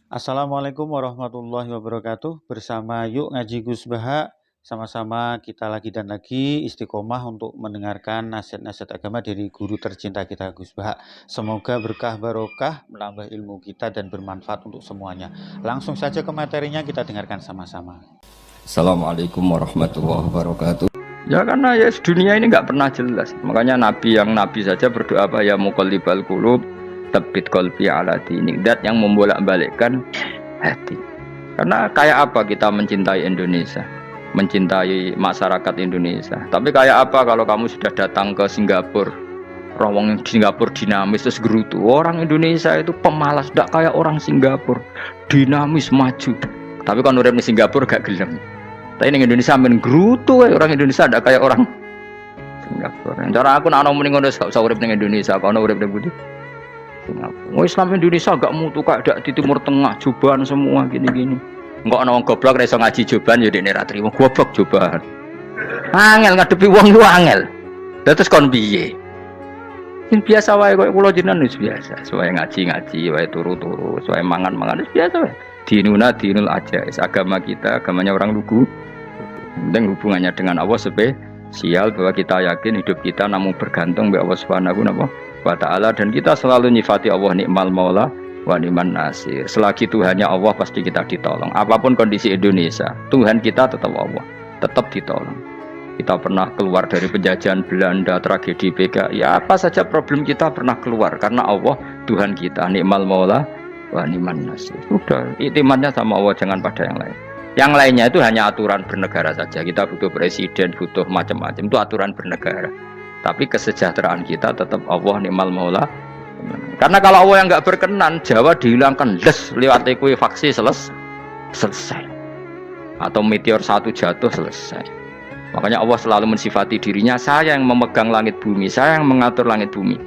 Assalamualaikum warahmatullahi wabarakatuh. Bersama Yuk Ngaji Gus Baha, sama-sama kita lagi dan lagi istiqomah untuk mendengarkan nasihat-nasihat agama dari guru tercinta kita Gus Baha. Semoga berkah barokah, menambah ilmu kita dan bermanfaat untuk semuanya. Langsung saja ke materinya kita dengarkan sama-sama. Assalamualaikum warahmatullahi wabarakatuh. Ya karena ya dunia ini nggak pernah jelas. Makanya nabi saja berdoa apa ya muqallibal qulub tsabbit qalbi ala dinik. Dat yang membolak-balikkan hati. Karena kayak apa kita mencintai Indonesia, mencintai masyarakat Indonesia. Tapi kayak apa kalau kamu sudah datang ke Singapura, rawang Singapura dinamis terus gerutu. Orang Indonesia itu pemalas, tidak kayak orang Singapura, dinamis maju. Tapi kalau urip di Singapura gak gelem. Tapi di Indonesia men gerutu, orang Indonesia ada kayak orang Singapura. Cara aku nak muni ngono gak usah urip ning Indonesia, kono urip ning Budi. Singapura. Islam Indonesia gak mutu kayak di Timur Tengah, jubahan semua gini-gini. Enggak ana wong goblok ra iso ngaji jubahan ya dekne ra trimo goblok jubahan. Angel ngadepi wong ku angel. Terus kon piye? Sing biasa wae koyo kula jenengan wis biasa. Suwe ngaji-ngaji wae turu-turu, suwe mangan-mangan wis biasa wae. Dinuna dinul ajais. Agama kita, agamanya orang lugu. Penting hubungannya dengan Allah spesial bahwa kita yakin hidup kita namun bergantung kepada Allah Subhanahu wa taala dan kita selalu nyifati Allah nikmal maula wa ni'man nasir. Selagi Tuhannya Allah pasti kita ditolong. Apapun kondisi Indonesia, Tuhan kita tetap Allah, tetap ditolong. Kita pernah keluar dari penjajahan Belanda, tragedi PKI, ya apa saja problem kita pernah keluar karena Allah Tuhan kita nikmal maula wa ni'man nasir. Sudah, iktimatnya sama Allah, jangan pada yang lain. Yang lainnya itu hanya aturan bernegara saja. Kita butuh presiden, butuh macam-macam, itu aturan bernegara. Tapi kesejahteraan kita tetap Allah ni'mal maula. Karena kalau Allah yang nggak berkenan, Jawa dihilangkan lewat ekuifaksi selesai. Atau meteor satu jatuh selesai. Makanya Allah selalu mensifati dirinya, saya yang memegang langit bumi, saya yang mengatur langit bumi.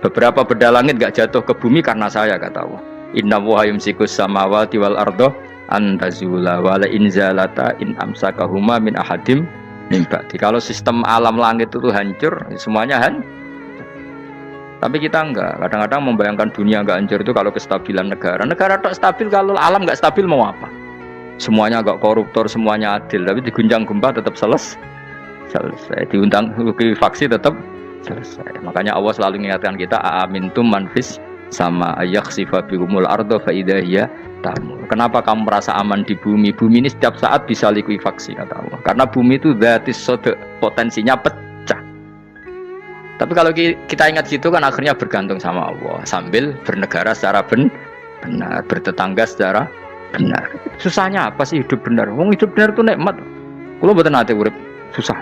Beberapa benda langit nggak jatuh ke bumi karena saya, kata Allah. Inna wa yumsikus samawati wal ardo antazula wala inzalata in amsakahuma min ahadim min ba'di. Kalau sistem alam langit itu hancur, semuanya tapi kita enggak. Kadang-kadang membayangkan dunia enggak hancur itu kalau kestabilan negara. Negara tak stabil, kalau alam enggak stabil mau apa? Semuanya enggak koruptor, semuanya adil, tapi diguncang gempa tetap selesai. Diundang faksi tetap selesai. Makanya Allah selalu mengingatkan kita, aamintum manfis sama yakhsifa bihumul ardo fa idza hiya tamur. Kenapa kamu merasa aman di bumi? Bumi ini setiap saat bisa likuifaksi, kata Allah. Karena bumi itu dzatis sodok, potensinya pecah. Tapi kalau kita ingat situ kan akhirnya bergantung sama Allah sambil bernegara secara benar, bertetangga secara benar. Susahnya apa sih hidup benar? Wong hidup benar itu nikmat. Kulo mboten nate urip susah.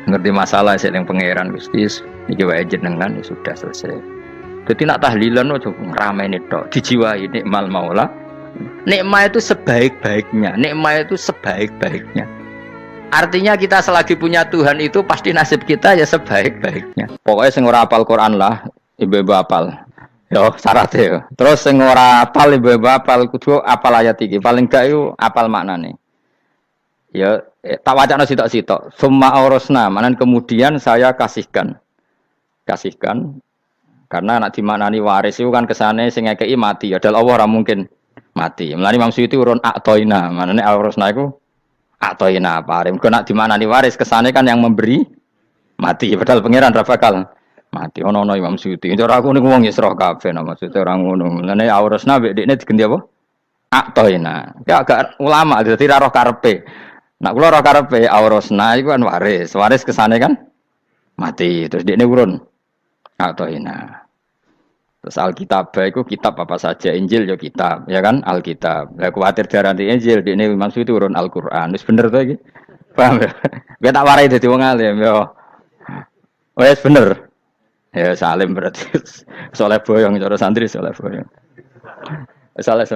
Ngerti masalah sing ning pangeran Gusti, iki wae jenengan ya sudah selesai. Jadi nak tahlilan ojo ngrameni tok, dijiwai nikmal maula. Nikmat itu sebaik-baiknya, nikmat itu sebaik-baiknya. Artinya kita selagi punya Tuhan itu pasti nasib kita ya sebaik-baiknya. Pokoknya sing ora hafal Quran lah, ibu-ibu hafal. Yo syaratnya yo. Terus sing ora hafal ibu-ibu hafal kudu hafal ayat iki. Paling gak yo hafal maknane. Ya tak wacana sitok-sitok. Summa aurasna, manan kemudian saya kasihkan. Karena nak dimaknani waris itu kan kesane sing ngekeki mati. Ya dal Allah ora mungkin mati. Mulane Imam Suyuti urun atoina, manane aurasna iku atoina parim. Kok nak dimaknani waris kesane kan yang memberi mati. Padahal pangeran ra bakal mati. Ono Imam Suyuti. Cara aku niku wong Isra kabeh maksudnya ora ngono. Mulane aurasna mek dekne diganti apa? Atoina. Ya agak ulama dadi ra roh karepe. Nak kula roh karepe aurasna iku kan waris. Waris kesane kan mati. Terus dekne urun atoina. Terus Alkitab itu kitab apa saja, Injil ya kitab, ya kan Alkitab. Lah kuwatir darani Injil, dene Imam Suyuti urun Al-Qur'an. Wis bener to iki? Paham ya? Gue tak warai dadi wong alim ya. Wis bener. Ya salim berarti. Soleh boyong cara santri soleh boyong. Soleh.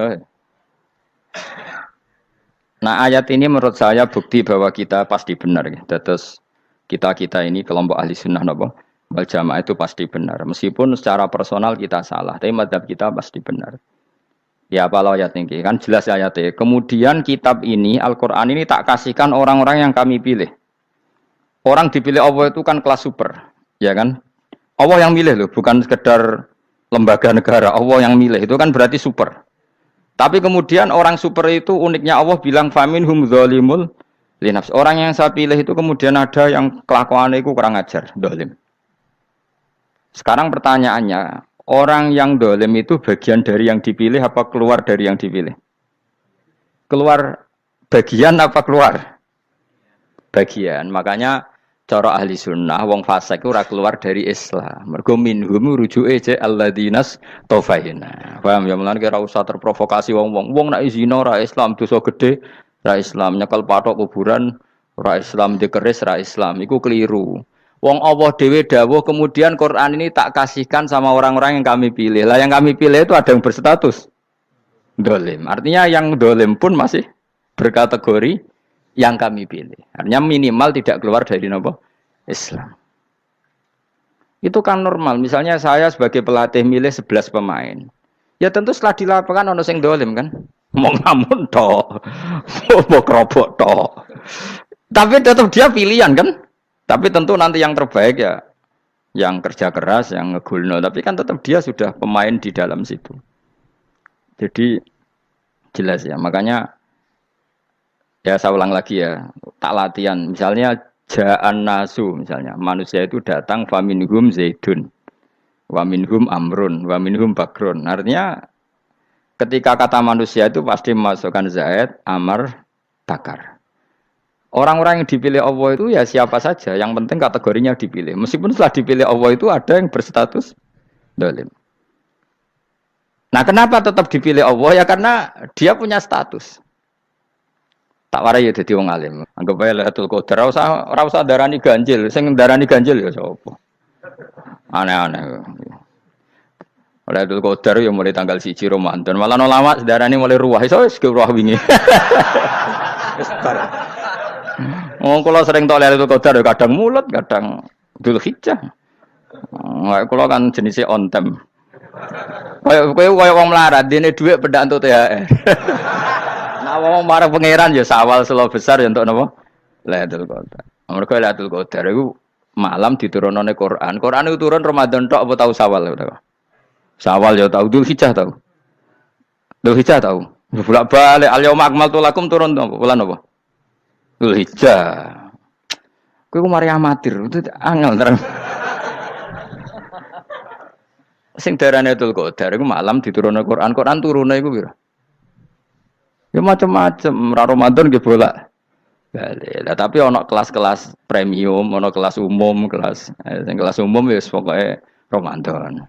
Nah, ayat ini menurut saya bukti bahwa kita pasti benar ya. Terus kita ini kelompok ahli sunnah napa? Wal jamaah itu pasti benar. Meskipun secara personal kita salah, tapi mazhab kita pasti benar. Ya apa ayat ini? Kan jelas ayatnya. Kemudian kitab ini, Al-Quran ini tak kasihkan orang-orang yang kami pilih. Orang dipilih Allah itu kan kelas super. Ya kan? Allah yang milih loh, bukan sekedar lembaga negara. Allah yang milih, itu kan berarti super. Tapi kemudian orang super itu uniknya Allah bilang faminhum zalimul linafs. Orang yang saya pilih itu kemudian ada yang kelakuannya itu kurang ajar, zalim. Sekarang pertanyaannya, orang yang zalim itu bagian dari yang dipilih apa keluar dari yang dipilih? Keluar bagian apa keluar? Bagian. Makanya cara ahli sunnah wong fasik ora keluar dari Islam. Mergo minhum rujuke je alladinas tofaina. Paham ya mulane ora usah terprovokasi wong-wong. Wong nek zina ora Islam, dosa gede ora Islam, nyekel patok kuburan ora Islam, dikeris ora Islam. Iku keliru. Wong Allah dhewe dawuh kemudian Quran ini tak kasihkan sama orang-orang yang kami pilih. Lah yang kami pilih itu ada yang berstatus dolim. Artinya yang dolim pun masih berkategori yang kami pilih. Artinya minimal tidak keluar dari apa? Islam. Itu kan normal. Misalnya saya sebagai pelatih milih 11 pemain. Ya tentu setelah di lapangan ono sing dolim kan. Mau ngamun tok. Mau kerobok tok. Tapi tetap dia pilihan kan. Tapi tentu nanti yang terbaik ya yang kerja keras, yang ngegulno. Tapi kan tetap dia sudah pemain di dalam situ. Jadi jelas ya. Makanya ya saya ulang lagi ya, tak latihan. Misalnya ja'an nasu, misalnya manusia itu datang faminhum zaidun, waminhum amrun, waminhum bakrun. Artinya ketika kata manusia itu pasti memasukkan zaid, amr, bakar. Orang-orang yang dipilih Allah itu ya siapa saja, yang penting kategorinya dipilih. Meskipun setelah dipilih Allah itu ada yang berstatus dolim. Nah kenapa tetap dipilih Allah? Ya karena dia punya status. Tak warai ya dadi wong alim. Anggap ae Lailatul Qadar ora usah darani ganjil, sing darani ganjil ya sapa. Aneh-aneh. Lailatul Qadar ya mulai tanggal 1 Ramadan. Malah ulama darani mulai ruwah. Iso wis ke ruwah wingi. Oh, kula sering tok Lailatul Qadar kadang mulut, kadang Dzulhijjah. Kula kan jenisnya on time. Kayak wong melarat, dene dhuwit pendak entuk THR. Nah, wong marang pangeran ya sawal selo besar ya untuk napa? Lailatul Qadar. Mergo Lailatul Qadar iku malam diturunane Quran. Quran itu turun Ramadan tok apa tau Sawal ya? Sawal ya tau, Dzulhijjah tau. Dzulhijjah tau. Bolak-balik al-yauma akmaltu lakum turun apa? Bulan apa? Dzulhijjah. Kowe ku mari amatir, itu angel terang. Sing darane Lailatul Qadar iku malam diturunane Quran. Quran turune iku pira? Ya macam-macam, Ramadan nggih bolak. Lah tapi ono kelas-kelas premium, ono kelas umum, sing kelas umum wis pokoke Ramadan.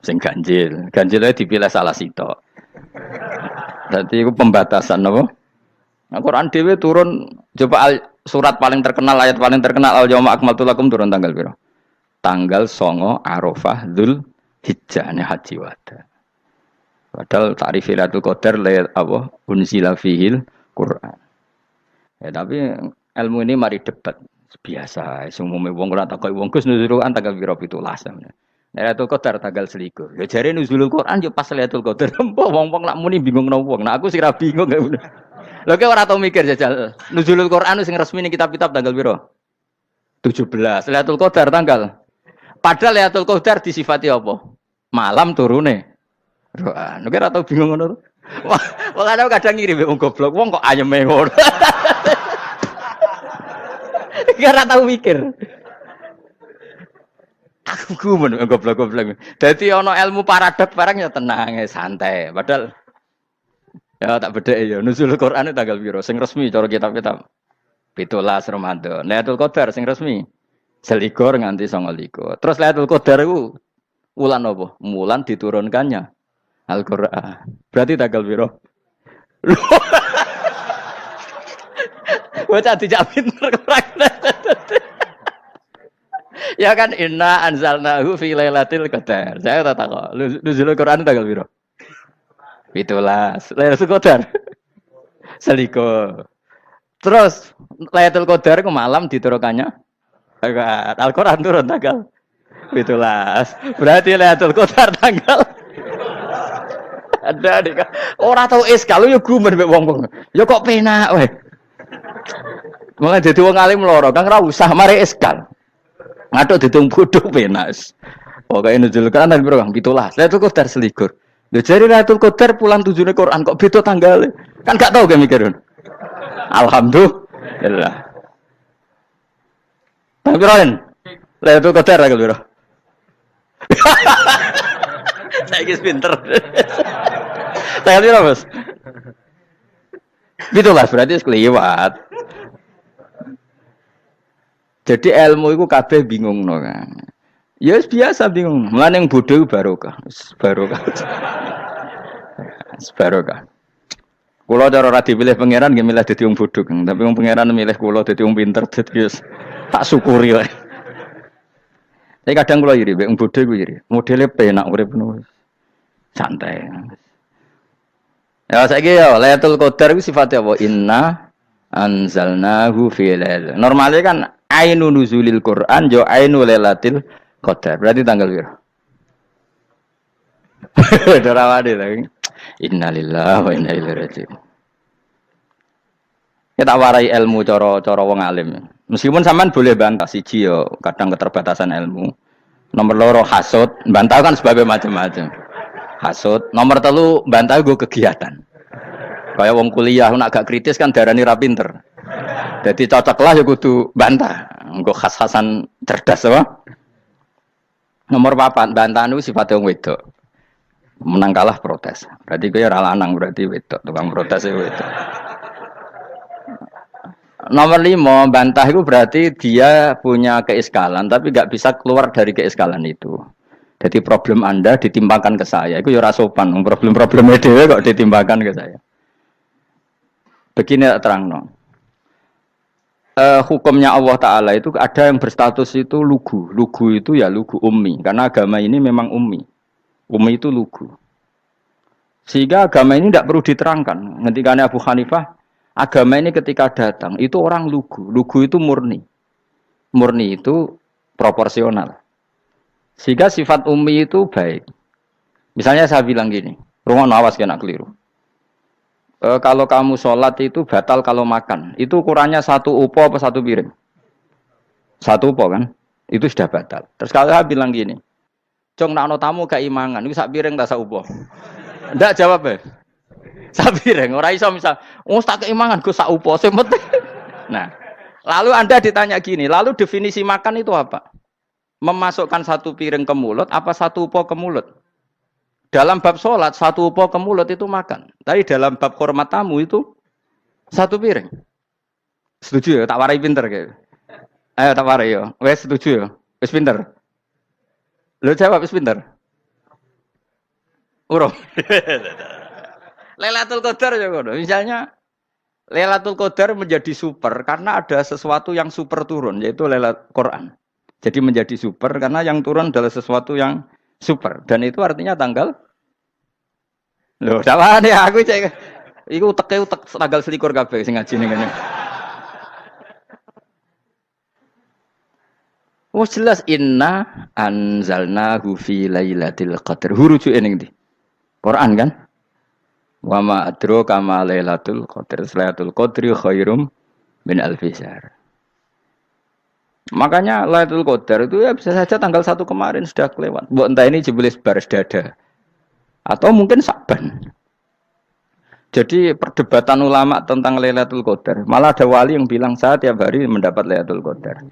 Sing ganjil dipilih salah sitok. Dadi iku pembatasan apa? Nah, Quran dhewe turun coba surat paling terkenal, ayat paling terkenal al-yauma akmaltu lakum turun tanggal pira? Tanggal 9 Arafah Dzulhijjah haji wada. Padahal ta'rif Lailatul Qadar apa unzila fihil Quran. Ya tapi ilmu ini mari debat biasa. Umume wong ora takoki wong Gus nuzul Quran tanggal piro 17. Lailatul Qadar tanggal 21. Ya jare nuzulul Quran yo pas Lailatul Qadar. Wong-wong lak muni bingung nang wong. Nah aku sira bingung. Lha kok ora tau mikir jajal. Nuzulul Quran sing resmi ning kitab-kitab tanggal piro? 17. Lailatul Qadar tanggal. Padahal Lailatul Qadar disifati apa? Malam turune. Roh, nek ora tau bingung ngono. Wah, ana kadang ngirim wong goblok, wong kok ayeme ngono. Ora tau mikir. Aku gumun goblok-goblok. Dadi ana ilmu paradok barang ya tenang, ya santai. Padahal ya tak bedheki ya nuzul Quran tanggal piro sing resmi cara kitab-kitab. 17 Ramadan. Lailatul Qadar sing resmi 21 nganti 29. Terus Lailatul Qadar iku wulan apa? Wulan diturunkannya Al-Qur'an. Berarti tanggal piro? Bocah dijak pinter ya kan inna anzalnahu fi lailatul qadar. Saya tak kok. Nuzul Quran tanggal piro? 17. Lailatul Qadar. Seliko. Terus Lailatul Qadar ke malam diturunkannya Al-Qur'an turun tanggal 17. Berarti Lailatul Qadar tanggal ada nek ora tau eskal yo gumen mek wong-wong. Ya kok penak wae. Mulane dadi wong alim loro, Kang ora usah mari eskal. Ngatuk didung bodho penak. Pokoke nuzul kan piro Kang 17. Lailatul Qadar selikur. Lho jare Lailatul Qadar pulang tujune Quran kok beda tanggale. Kan gak tahu kan mikir. Alhamdulillah. Tapi Ron, Lailatul Qadar aku lho. Saya kis pinter. Saya kira Mas. Itulah berarti kelewat. Jadi ilmu itu kabeh bingung no kan. Ya biasa bingung. Mulane yang bodoh barokah. Barokah. Barokah. Kula cara ora dipilih pangeran nggih milih dadi wong bodoh, tapi wong pangeran milih kula dadi wong pinter dadi tak syukuri wae. Tapi kadang kula iri, wong bodoh ku iri. Modele penak urip ngono. Santai. Ya saiki ya Lailatul Qadar ku sifatnya apa? Inna anzalnahu fi lail. Normalnya kan ainu nuzulil Quran yo ainu Lailatul Qadar. Berarti tanggal piro? Dorawade lagi. Innalillahi wa inna ilaihi raji'un. Kita warai ilmu cara wong alim. Meskipun sampean boleh bantah siji yo kadang keterbatasan ilmu. Nomor loro hasud, bantah kan sebab macam-macam. Hasud, nomor telu bantah gue kegiatan. Kayak wong kuliah nak gak kritis kan darani ra pinter. Jadi cocoklah ya kudu bantah. Engko khas-khasan cerdas apa? Nomor 4 bantahan itu sifatnya wong wedok. Menang kalah protes. Berarti kowe ora lanang berarti wedok, tukang protes wedok. Nomor 5 bantah itu berarti dia punya keiskalan tapi gak bisa keluar dari keiskalan itu. Jadi problem Anda ditimbangkan ke saya, itu ya ora sopan. Problem-problemnya dhewe kok ditimbangkan ke saya. Begini terang hukumnya Allah Ta'ala itu ada yang berstatus itu lugu. Lugu itu ya lugu ummi. Karena agama ini memang ummi. Ummi itu lugu. Sehingga agama ini tidak perlu diterangkan. Ketika Abu Hanifah, agama ini ketika datang, itu orang lugu. Lugu itu murni. Murni itu proporsional. Sehingga sifat ummi itu baik. Misalnya saya bilang gini, rungono awas kena keliru. Kalau kamu sholat itu batal kalau makan. Itu ukurannya 1 upo apa 1 piring? 1 upo kan? Itu sudah batal. Terus kalau saya bilang gini, Cong nak tamu gak imangan, itu 1 piring tak 1 upo. Ndak jawab ya? 1 piring. Orang iso misal, tak keimangan gue 1 upo. Nah, lalu Anda ditanya gini, lalu definisi makan itu apa? Memasukkan 1 piring ke mulut, apa 1 upo ke mulut? Dalam bab sholat, 1 upo ke mulut itu makan. Tapi dalam bab hormat tamu itu 1 piring. Setuju ya? Tak warai pinter kayak. Ayo tak warai ya. Wes setuju ya? Wes pinter. Lo jawab wes pinter. Urung. Lailatul Qadar ya ngono. Misalnya Lailatul Qadar menjadi super karena ada sesuatu yang super turun, yaitu Lailatul Quran. Jadi menjadi super karena yang turun adalah sesuatu yang super. Dan itu artinya tanggal. Loh, salah nih aku cek. Iku utek tanggal 21 kabeh sing ngaji ning ngene. Oh jelas inna anzalnahu fi lailatul qadar. Hurujuke ning ndi? Quran kan? Wa ma adraka ma lailatul qadar. Lailatul qadri khairum min alfi syahr. Makanya Lailatul Qadar itu ya bisa saja tanggal 1 kemarin sudah kelewat. Mbok entah ini jebelis baris dada. Atau mungkin Saban. Jadi perdebatan ulama tentang Lailatul Qadar. Malah ada wali yang bilang saya tiap hari mendapat Lailatul Qadar.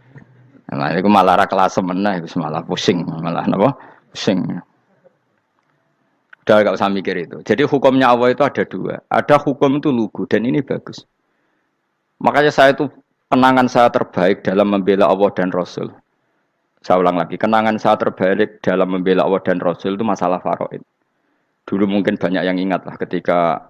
Nah, itu malah ra kelas meneh, malah pusing, malah napa? Pusing. Udah gak usah mikir itu. Jadi hukumnya Allah itu ada 2. Ada hukum itu lugu dan ini bagus. Makanya saya itu kenangan saya terbaik dalam membela Allah dan Rasul. Saya ulang lagi, kenangan saya terbaik dalam membela Allah dan Rasul itu masalah faraid. Dulu mungkin banyak yang ingat lah ketika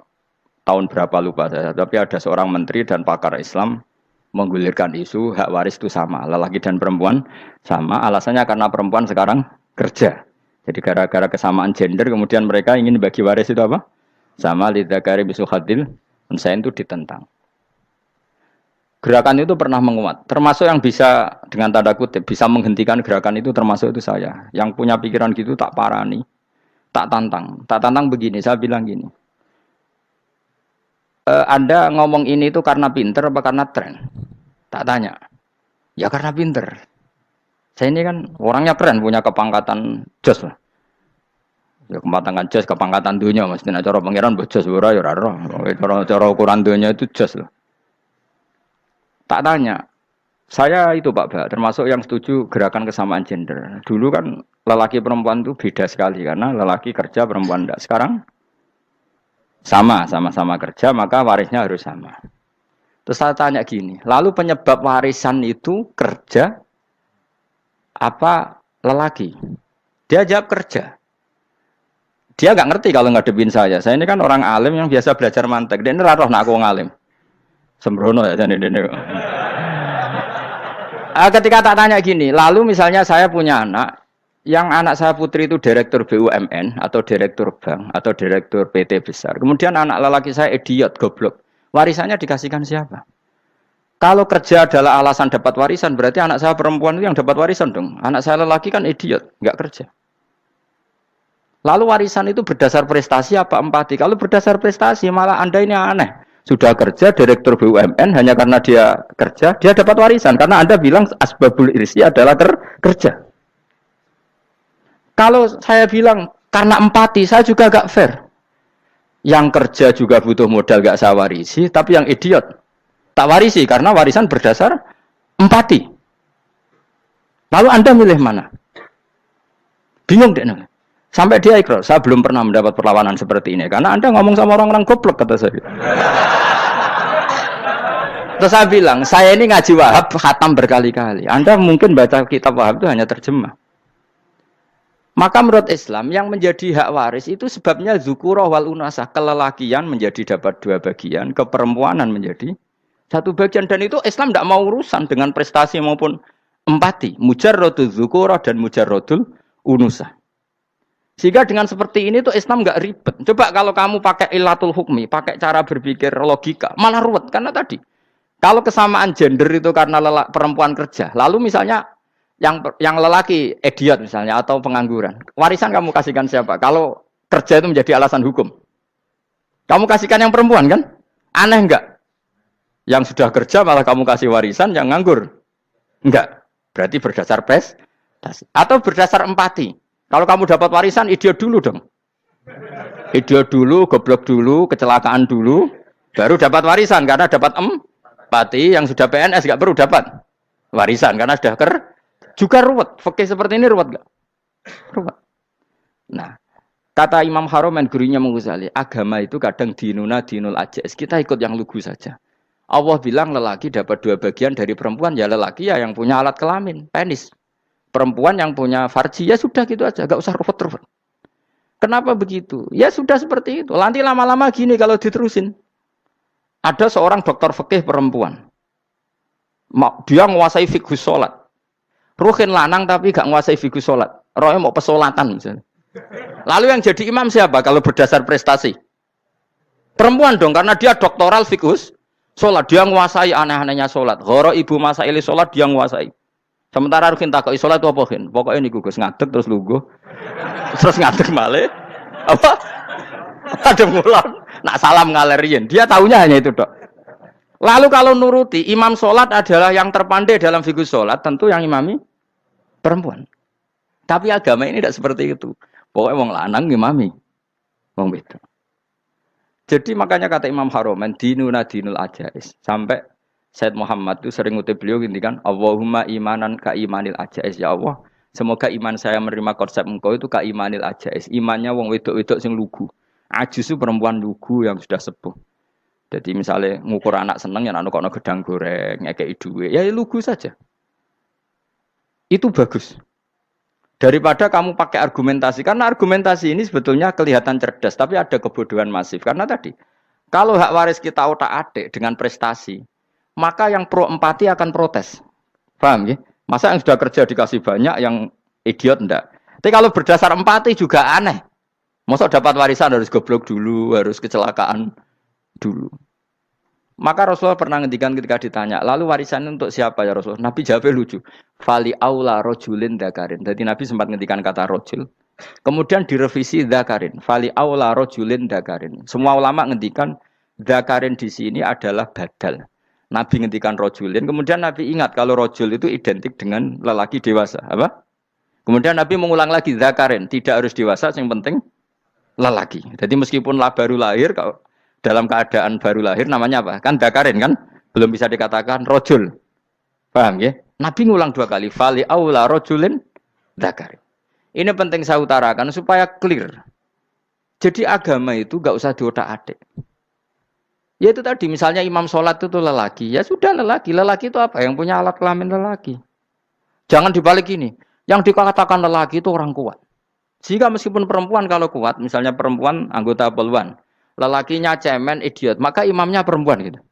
tahun berapa lupa saya. Tapi ada seorang menteri dan pakar Islam menggulirkan isu hak waris itu sama. Lelaki dan perempuan sama. Alasannya karena perempuan sekarang kerja. Jadi gara-gara kesamaan gender kemudian mereka ingin bagi waris itu apa? Sama lidzakari bisul hadil. Unsain itu ditentang. Gerakan itu pernah menguat, termasuk yang bisa dengan tanda kutip bisa menghentikan gerakan itu termasuk itu saya. Yang punya pikiran gitu tak parani, tak tantang begini. Saya bilang gini, Anda ngomong ini itu karena pinter apa karena tren? Tak tanya, ya karena pinter. Saya ini kan orangnya keren, punya kepangkatan jos lah. Ya kematangan jas kepangkatan dunia mesti nek cara pangeran mbok jas ora ya ora roh. Cara ukuran dunia itu jas loh. Tak tanya. Saya itu Pak Ba, termasuk yang setuju gerakan kesamaan gender. Dulu kan lelaki perempuan itu beda sekali karena lelaki kerja perempuan enggak. Sekarang sama-sama kerja maka warisnya harus sama. Terus saya tanya gini, lalu penyebab warisan itu kerja apa lelaki? Dia jawab kerja. Dia nggak ngerti kalau ngadepin saya. Saya ini kan orang alim yang biasa belajar mantek. Dia ini roh nak aku ngalim. Sembrono ya jadi ini. Ketika tak tanya gini, lalu misalnya saya punya anak, yang anak saya putri itu direktur BUMN atau direktur bank atau direktur PT besar. Kemudian anak lelaki saya idiot, goblok. Warisannya dikasihkan siapa? Kalau kerja adalah alasan dapat warisan, berarti anak saya perempuan itu yang dapat warisan dong. Anak saya lelaki kan idiot, nggak kerja. Lalu warisan itu berdasar prestasi apa empati? Kalau berdasar prestasi, malah Anda ini aneh. Sudah kerja direktur BUMN hanya karena dia kerja, dia dapat warisan. Karena Anda bilang asbabul irsi adalah kerja. Kalau saya bilang karena empati, saya juga gak fair. Yang kerja juga butuh modal gak saya warisi, tapi yang idiot tak warisi karena warisan berdasar empati. Lalu Anda milih mana? Bingung deh. Sampai dia ikrar, saya belum pernah mendapat perlawanan seperti ini. Karena Anda ngomong sama orang-orang goblok, kata saya. Terus saya bilang, saya ini ngaji Wahab, khatam berkali-kali. Anda mungkin baca kitab Wahab itu hanya terjemah. Maka menurut Islam, yang menjadi hak waris itu sebabnya zukurah wal unasah. Kelelakian menjadi dapat 2 bagian, keperempuanan menjadi 1 bagian. Dan itu Islam tidak mau urusan dengan prestasi maupun empati. Mujarrodul zukurah dan mujarrodul unusah. Sehingga dengan seperti ini tuh Islam nggak ribet. Coba kalau kamu pakai ilatul hukmi, pakai cara berpikir logika, malah ruwet. Karena tadi, kalau kesamaan gender itu karena perempuan kerja, lalu misalnya yang lelaki idiot misalnya atau pengangguran, warisan kamu kasihkan siapa? Kalau kerja itu menjadi alasan hukum, kamu kasihkan yang perempuan kan? Aneh nggak? Yang sudah kerja malah kamu kasih warisan yang nganggur? Enggak. Berarti berdasar prestasi atau berdasar empati. Kalau kamu dapat warisan, idiot dulu dong. Idiot dulu, goblok dulu, kecelakaan dulu, baru dapat warisan karena dapat empati. Yang sudah PNS nggak perlu dapat warisan karena sudah juga ruwet. Fikih seperti ini ruwet nggak? Ruwet. Nah, kata Imam Haromen gurunya Ghazali, agama itu kadang dinuna dinul ajais. Kita ikut yang lugu saja. Allah bilang lelaki dapat 2 bagian dari perempuan, ya lelaki ya yang punya alat kelamin, penis. Perempuan yang punya farji, ya sudah gitu aja, gak usah ruwet-ruwet. Kenapa begitu? Ya sudah seperti itu. Nanti lama-lama gini kalau diterusin. Ada seorang dokter fikih perempuan. Dia menguasai fikih sholat. Ruhin lanang tapi gak menguasai fikih sholat. Rohnya mau pesolatan misalnya. Lalu yang jadi imam siapa kalau berdasar prestasi? Perempuan dong, karena dia doktoral fikih sholat. Dia menguasai aneh-anehnya sholat. Goro ibu masa ili sholat dia menguasai. Sementara Rukin takut sholat itu apa Rukin? Pokoknya ini gugus ngadeg terus lugu. Terus ngadeg malih. Apa? Ada mulan. Nak salam ngalerian. Dia tahunya hanya itu dok. Lalu kalau nuruti imam sholat adalah yang terpandai dalam fikih sholat, tentu yang imami perempuan. Tapi agama ini tidak seperti itu. Pokoknya wong lanang imami. Wong beda. Jadi makanya kata Imam Haromen dinuna dinul ajais. Sampai Said Muhammad itu sering ngutip beliau gini kan, Allahumma imanan ka imanil ajais, ya Allah. Semoga iman saya menerima konsep engkau itu ka imanil ajais. Imannya wong wedok-wedok sing lugu. Ajis itu perempuan lugu yang sudah sepuh. Jadi misalnya ngukur anak seneng ya anak kono gedang goreng, ngekei duwe, ya lugu saja. Itu bagus. Daripada kamu pakai argumentasi, karena argumentasi ini sebetulnya kelihatan cerdas, tapi ada kebodohan masif. Karena tadi, kalau hak waris kita otak-atik dengan prestasi, maka yang pro empati akan protes. Paham ya? Masa yang sudah kerja dikasih banyak, yang idiot enggak? Tapi kalau berdasar empati juga aneh. Masa dapat warisan harus goblok dulu, harus kecelakaan dulu. Maka Rasulullah pernah ngendikan ketika ditanya, lalu warisan untuk siapa ya Rasulullah? Nabi jawabnya lucu. Fali aula rojulin dakarin. Jadi Nabi sempat ngendikan kata rojul. Kemudian direvisi dakarin. Fali aula rojulin dakarin. Semua ulama ngendikan dakarin di sini adalah badal. Nabi ngendikan rojulin, kemudian Nabi ingat kalau rojul itu identik dengan lelaki dewasa, apa? Kemudian Nabi mengulang lagi zakarin, tidak harus dewasa, yang penting lelaki. Jadi meskipun baru lahir, kalau dalam keadaan baru lahir namanya apa? Kan dakarin kan? Belum bisa dikatakan rojul. Paham ya? Nabi ngulang 2 kali. Fali aula rojulin dakarin. Ini penting saya utarakan supaya clear. Jadi agama itu gak usah diotak-atik. Ya itu tadi, misalnya imam sholat itu lelaki. Ya sudah lelaki. Lelaki itu apa? Yang punya alat kelamin lelaki. Jangan dibalik ini. Yang dikatakan lelaki itu orang kuat. Sehingga meskipun perempuan kalau kuat, misalnya perempuan anggota poluan, lelakinya cemen, idiot, maka imamnya perempuan gitu.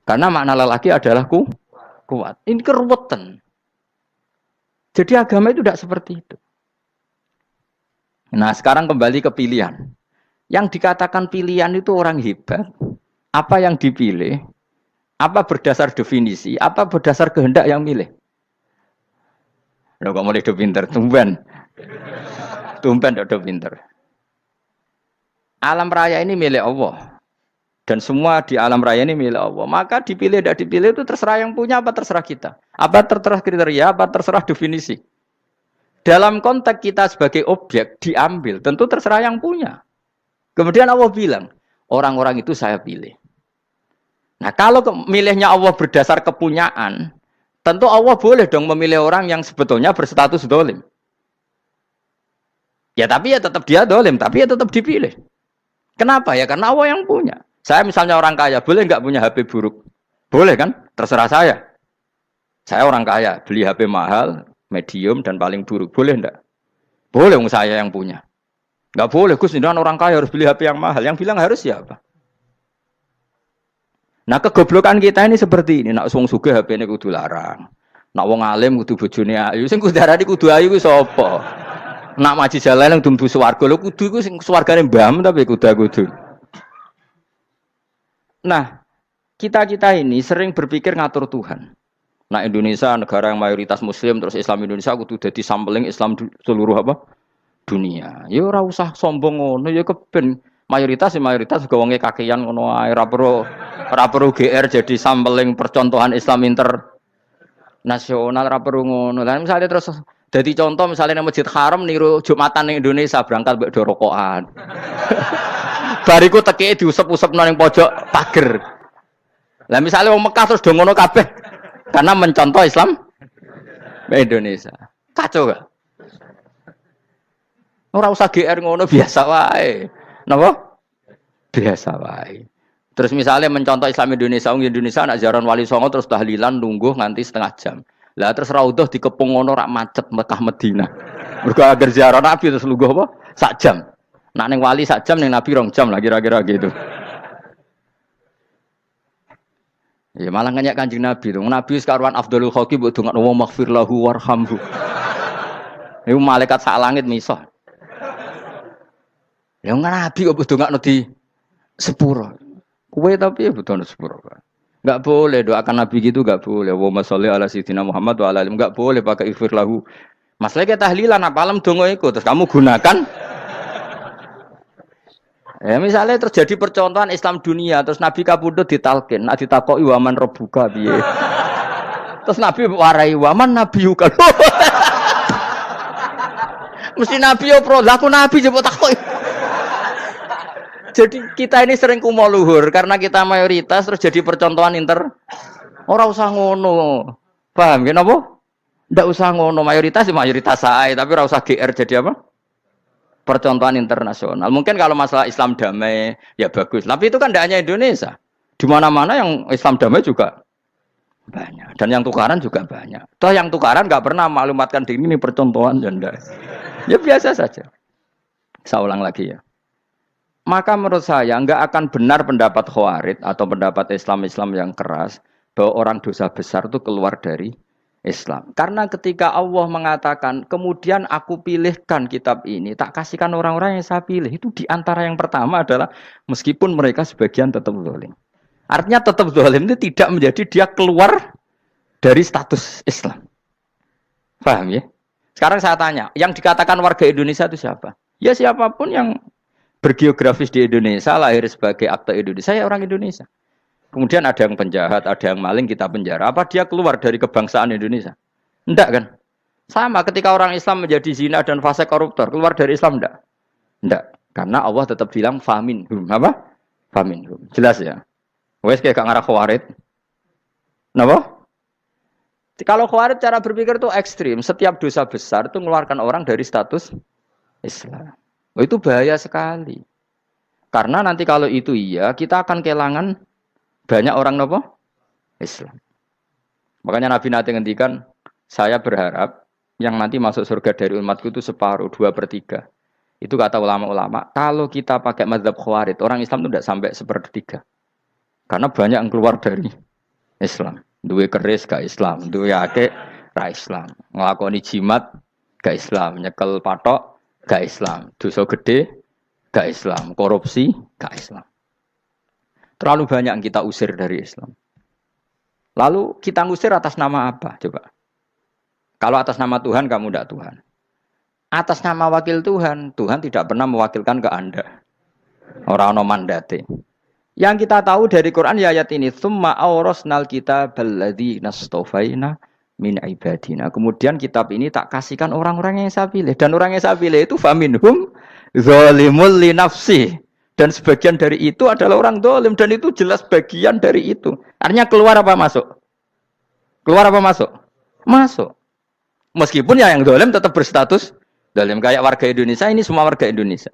Karena makna lelaki adalah kuat. Ini keruwetan. Jadi agama itu tidak seperti itu. Nah sekarang kembali ke pilihan. Yang dikatakan pilihan itu orang hebat. Apa yang dipilih? Apa berdasar definisi? Apa berdasar kehendak yang milih? Loh kok mulai do pinter, tumben udah pinter. Alam raya ini milik Allah. Dan semua di alam raya ini milik Allah. Maka dipilih tidak dipilih itu terserah yang punya apa terserah kita. Apa terserah kriteria, apa terserah definisi. Dalam konteks kita sebagai objek diambil, tentu terserah yang punya. Kemudian Allah bilang, orang-orang itu saya pilih. Nah kalau milihnya Allah berdasar kepunyaan, tentu Allah boleh dong memilih orang yang sebetulnya berstatus dolim. Ya tapi ya tetap dia dolim, tapi ya tetap dipilih. Kenapa ya? Karena Allah yang punya. Saya misalnya orang kaya, boleh nggak punya HP buruk? Boleh kan? Terserah saya. Saya orang kaya, beli HP mahal, medium, dan paling buruk. Boleh enggak? Boleh, saya yang punya. Nggak boleh, Gus, ini orang kaya harus beli HP yang mahal. Yang bilang harus siapa? Nah kegoblokan kita ini seperti ini. Nak wong sugih HP ini kudu larang. Nak wong alim kudu bojone ayu. Sing kudu darani kudu ayu ku sapa? Nak maji jalan yang dumbu swarga lho kudu iku sing swargane mbam tapi kudu. Nah, kita ini sering berpikir ngatur Tuhan. Nah, Indonesia negara yang mayoritas muslim terus Islam Indonesia kudu dadi sampling Islam seluruh apa? Dunia. Ya ora usah sombong ngono ya keben mayoritas juga wonge kakean ngono ae ora perlu GR jadi sampling percontohan Islam internasional ora perlu ngono. Lah misalnya terus jadi contoh misalnya Masjid Haram niru Jumatan ning Indonesia berangkat mbek do rokokan. Bariku tekike diusep-usep nang pojok pager. Lah misalnya wong Mekah terus do ngono kabeh karena mencontoh Islam Indonesia. Kacau gak? Ora usah GR ngono biasa wae. Napa? Biasa wae. Terus misalnya mencontoh Islam Indonesia, Indonesia anak jaran Wali Songo terus tahlilan nunggu nganti setengah jam. Lah terus raudhah dikepung ngono rak macet Mekah Madinah. Mergo agar ziarah Nabi terus lungguh apa? Sak jam. Nak ning wali sak jam ning Nabi 2 jam lah kira-kira gitu. Ya malah nganyak Kanjeng Nabi tuh. Nabi sekaruan Afdhalul Khalqi mbok dongakno wa maghfir lahu warhamhu. Iku malaikat sak langit misah. Ya Nabi kok dongakno di sepuro. Kowe tapi ya butuh sepuro. Enggak boleh doakan Nabi gitu enggak boleh. Wa sholli ala sayyidina Muhammad wa ala alihi enggak boleh pakai ighfir lahu. Masalahnya tahlilan apa alam donga iku terus kamu gunakan. Ya misalnya terjadi percontohan Islam dunia terus Nabi kapundhut ditalkin, nak ditakoki waman rabbuka piye. Terus Nabi warai waman nabiyuka. Mesti Nabi yo pro, lah aku Nabi jebot takoki. Jadi kita ini sering kumo luhur karena kita mayoritas terus jadi percontohan ora usah ngono. Paham ya napa? Ndak usah ngono mayoritas sae tapi ora usah GR jadi apa? Percontohan internasional. Mungkin kalau masalah Islam damai ya bagus. Tapi itu kan tidak hanya Indonesia. Di mana-mana yang Islam damai juga banyak. Dan yang tukaran juga banyak. Toh yang tukaran nggak pernah maklumatkan diri ini percontohan janda. Ya biasa saja. Saya ulang lagi ya. Maka menurut saya nggak akan benar pendapat Khawarij atau pendapat Islam yang keras bahwa orang dosa besar itu keluar dari Islam. Karena ketika Allah mengatakan, kemudian aku pilihkan kitab ini, tak kasihkan orang-orang yang saya pilih. Itu diantara yang pertama adalah meskipun mereka sebagian tetap zalim. Artinya tetap zalim itu tidak menjadi dia keluar dari status Islam. Paham ya? Sekarang saya tanya, yang dikatakan warga Indonesia itu siapa? Ya siapapun yang bergeografis di Indonesia, lahir sebagai akte Indonesia, saya orang Indonesia. Kemudian ada yang penjahat, ada yang maling, kita penjara. Apa dia keluar dari kebangsaan Indonesia? Enggak kan? Sama ketika orang Islam menjadi zina dan fase koruptor, keluar dari Islam enggak? Enggak. Karena Allah tetap bilang faminhum. Apa? Faminhum. Jelas ya? Wes kayak gak ngarah khawarid. Napa? Kalau khawarid cara berpikir itu ekstrim. Setiap dosa besar itu mengeluarkan orang dari status Islam. Oh, itu bahaya sekali. Karena nanti kalau itu iya, kita akan kehilangan banyak orang napa? Islam. Makanya Nabi nanti ngendikan, saya berharap yang nanti masuk surga dari umatku itu separuh, 2/3. Itu kata ulama-ulama. Kalau kita pakai mazhab khawarij, orang Islam itu tidak sampai 1/3. Karena banyak yang keluar dari Islam. Duwe keris gak Islam, duwe akeh ra Islam. Nglakoni jimat gak Islam, nyekel patok gak Islam, dosa gede gak Islam, korupsi gak Islam. Terlalu banyak yang kita usir dari Islam. Lalu kita ngusir atas nama apa? Coba. Kalau atas nama Tuhan, kamu tidak Tuhan. Atas nama wakil Tuhan, Tuhan tidak pernah mewakilkan ke Anda. Orang-orang mandate. Yang kita tahu dari Quran ya ayat ini, tsumma awrasnal kitabal ladzina astafaina min ibadina. Kemudian kitab ini tak kasihkan orang-orang yang saya pilih. Dan orang yang saya pilih itu faminhum zalimul li nafsi. Dan sebagian dari itu adalah orang zalim. Dan itu jelas bagian dari itu. Artinya keluar apa masuk? Keluar apa masuk? Masuk. Meskipun ya yang zalim tetap berstatus zalim. Kayak warga Indonesia, ini semua warga Indonesia.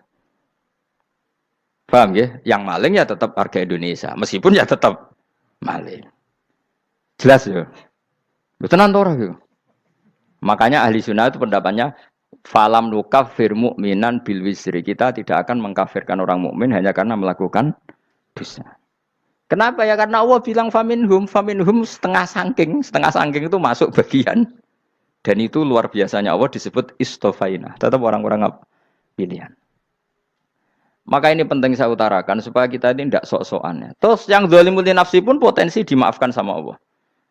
Paham ya? Yang maling ya tetap warga Indonesia. Meskipun ya tetap maling. Jelas ya? Betul nanti. Makanya ahli sunnah itu pendapatnya falam nukafir mu'minan bil wisri. Kita tidak akan mengkafirkan orang mukmin hanya karena melakukan dosa. Kenapa ya? Karena Allah bilang faminhum setengah sangking itu masuk bagian. Dan itu luar biasanya Allah disebut istofaina. Tetap orang-orang pilihan. Maka ini penting saya utarakan supaya kita ini tidak sok-sokan. Terus yang zalimul li nafsi pun potensi dimaafkan sama Allah.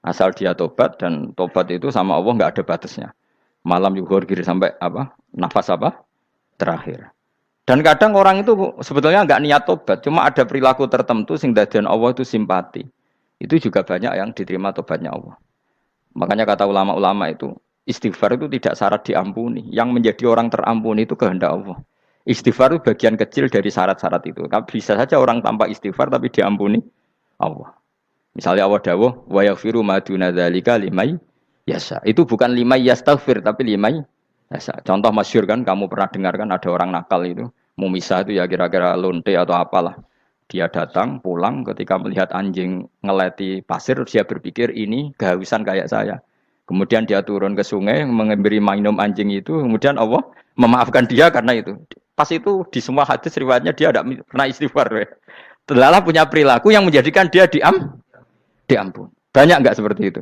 Asal dia tobat, dan tobat itu sama Allah nggak ada batasnya. Malam yuhur kiri sampai apa? Nafas apa? Terakhir. Dan kadang orang itu sebetulnya nggak niat tobat, cuma ada perilaku tertentu sehingga dadian Allah itu simpati. Itu juga banyak yang diterima tobatnya Allah. Makanya kata ulama-ulama itu, istighfar itu tidak syarat diampuni. Yang menjadi orang terampuni itu kehendak Allah. Istighfar itu bagian kecil dari syarat-syarat itu. Bisa saja orang tanpa istighfar tapi diampuni Allah. Misalnya Allah dawuh wa yaghfiru ma duna dzalika limay yasha. Itu bukan limay yastaghfir tapi limay yasha. Contoh masyhur kan, kamu pernah dengar kan, ada orang nakal itu mau misah itu ya kira-kira lonte atau apalah. Dia datang pulang ketika melihat anjing ngeleti pasir, dia berpikir ini kehausan kayak saya. Kemudian dia turun ke sungai memberi minum anjing itu, kemudian Allah memaafkan dia karena itu. Pas itu di semua hadis riwayatnya dia tidak pernah istighfar. Telah punya perilaku yang menjadikan dia diampun. Banyak enggak seperti itu?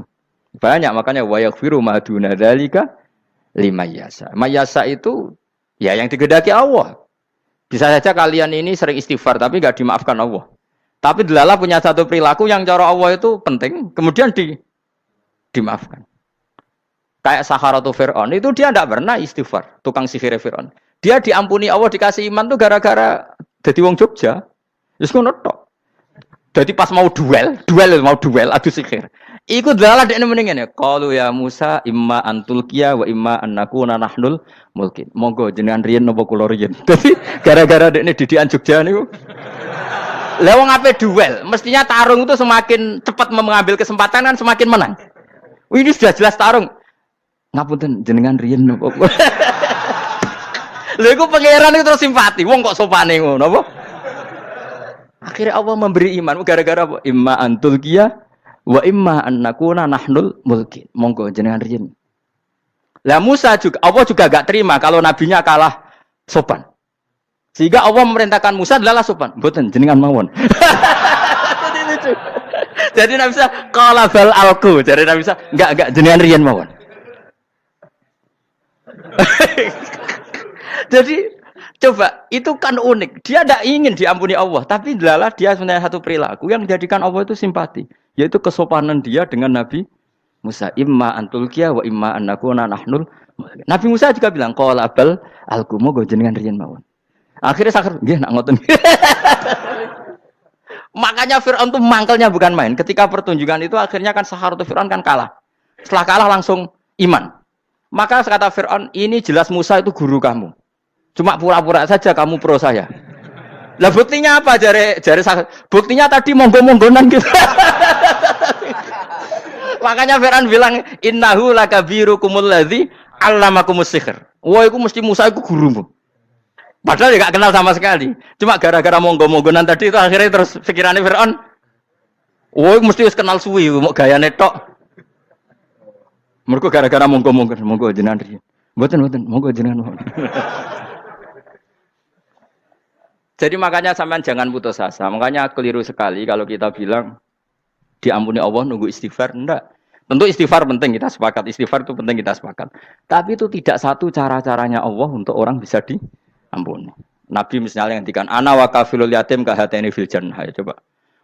Banyak, makanya wa yaghfiru ma duna dzalika liman yasha. Mayasa itu ya yang digedaki Allah. Bisa saja kalian ini sering istighfar tapi enggak dimaafkan Allah. Tapi delala punya satu perilaku yang cara Allah itu penting, kemudian dimaafkan. Kayak Saharatu Fir'aun itu dia tidak pernah istighfar, tukang sihir Fir'aun. Dia diampuni Allah, dikasih iman tuh gara-gara jadi wong Jogja. Terus ngono tok. Jadi pas mau duel adu sihir. Iku delala dekne mendingan ya. Qalu ya Musa imma antulqiya wa imma annakuna nahnul mulkin. Monggo jenengan riyen napa kula riyen. Dadi gara-gara dekne didikan Jogja niku. Lah wong ape duel, mestinya tarung itu semakin cepat mengambil kesempatan kan semakin menang. Ini sudah jelas tarung. Ngapunten jenengan riyen napa. Lha iku pangeran itu terus simpati. Wong kok sopane ngono apa? Akhirnya Allah memberi iman gara-gara apa? Imma antulqiya wa imma annakuna nahnul mulkin. Monggo jenengan riyen. Lah Musa juga Allah juga enggak terima kalau nabinya kalah sopan. Sehingga Allah memerintahkan Musa adalah sopan. Mboten jenengan mawon. Jadi lucu. Jadi Nabi Musa qala bal alqu. Jadi Nabi Musa enggak jenengan riyen mawon. Jadi coba itu kan unik. Dia tidak ingin diampuni Allah, tapi adalah dia sebenarnya satu perilaku yang menjadikan Allah itu simpati, yaitu kesopanan dia dengan Nabi Musa. Imma antulqiya wa imma annakuna nahnul. Nabi Musa juga bilang qala bal alqu moga jenengan riyen mawon. Akhirnya sakar nggih nak ngoten. Makanya Firaun itu mangkelnya bukan main. Ketika pertunjukan itu akhirnya kan Saharatu Firaun kan kalah. Setelah kalah langsung iman. Maka kata Firaun, ini jelas Musa itu guru kamu. Cuma pura-pura saja kamu pro saya. Lah buktinya apa jare buktinya tadi monggo-monggonan gitu. Makanya Fir'aun bilang innahu lakabirukumul ladzi 'allamakumus sihr. Wah, iku mesti Musa iku gurumu. Padahal dia gak kenal sama sekali. Cuma gara-gara monggo-monggonan tadi itu akhirnya terus pikirannya Fir'aun. Wah, mesti wis kenal suwi, mau gayane tok. Mergo gara-gara monggo-monggon, monggo jenengan riyen. Mboten, monggo jenengan. Jadi makanya sampean jangan putus asa. Makanya keliru sekali kalau kita bilang diampuni Allah nunggu istighfar. Enggak. Tentu istighfar penting, kita sepakat. Istighfar itu penting, kita sepakat. Tapi itu tidak satu cara-caranya Allah untuk orang bisa diampuni. Nabi misalnya ngendikan ana wa kafilul yatim kahateni fil jannah. Coba.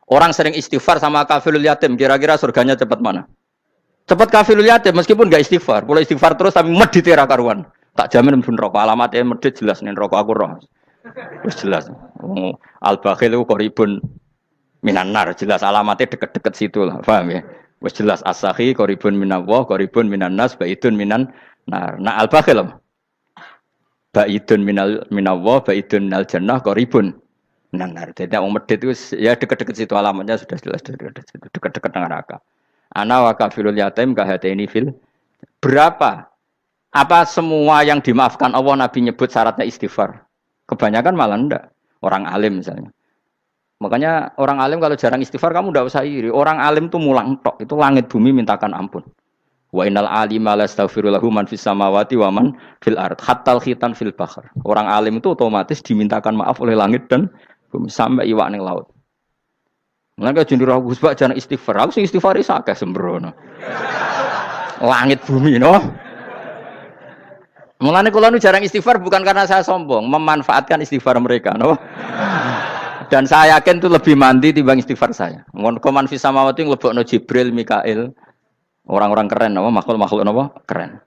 Orang sering istighfar sama kafilul yatim, kira-kira surganya cepat mana? Cepat kafilul yatim meskipun enggak istighfar. Kalau istighfar terus tapi medit ra karuan. Tak jamin pun rokok alamatnya medit jelas nih rokok aku roh. Wis jelas. Al-bakhil itu qoribun minan nar, jelas alamatnya deket-deket situ lah, paham ya? Wis jelas as-sakhi qoribun minallah, qoribun minan nas, baidun minan nar. Nah al-bakhil baidun minallah, baidun minal jannah, qoribun minan nar. Jadi wong medhit itu ya deket-deket situ alamatnya sudah jelas deket-deket neraka. Ana wa kafilul yatim kahataini fil. Berapa? Apa semua yang dimaafkan Allah Nabi nyebut syaratnya istighfar? Kebanyakan malah enggak. Orang alim misalnya. Makanya orang alim kalau jarang istighfar kamu enggak usah iri. Orang alim tuh mulang tok. Itu langit bumi mintakan ampun. Wa innal alima lastaghfiru lahu man fis samawati wa man fil ard. Hattal khitan fil bahr. Orang alim itu otomatis dimintakan maaf oleh langit dan bumi sampai iwak ning laut. Mulane jendur aku Gus Pak jarang istighfar. Aku sing istighfar iso akeh sembrono. Langit bumi no. Mulane kula nu jarang istighfar bukan karena saya sombong, memanfaatkan istighfar mereka, no? Dan saya yakin itu lebih mandi timbang istighfar saya. Mun koman fi samawati nglebokno Jibril, Mikail, orang-orang keren, no? Makhluk-makhluk no? Keren.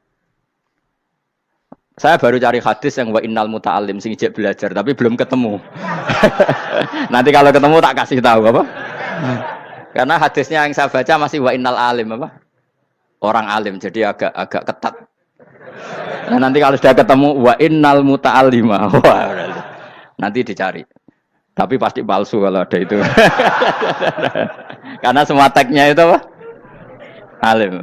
Saya baru cari hadis yang wa innal muta'allim sing ijek belajar tapi belum ketemu. Nanti kalau ketemu tak kasih tahu apa? Karena hadisnya yang saya baca masih wa innal alim apa? Orang alim jadi agak ketat. Nah, nanti kalau sudah ketemu wa innal muta'allima. Wah, nanti dicari. Tapi pasti palsu kalau ada itu. Karena semua tagnya itu apa? Alim.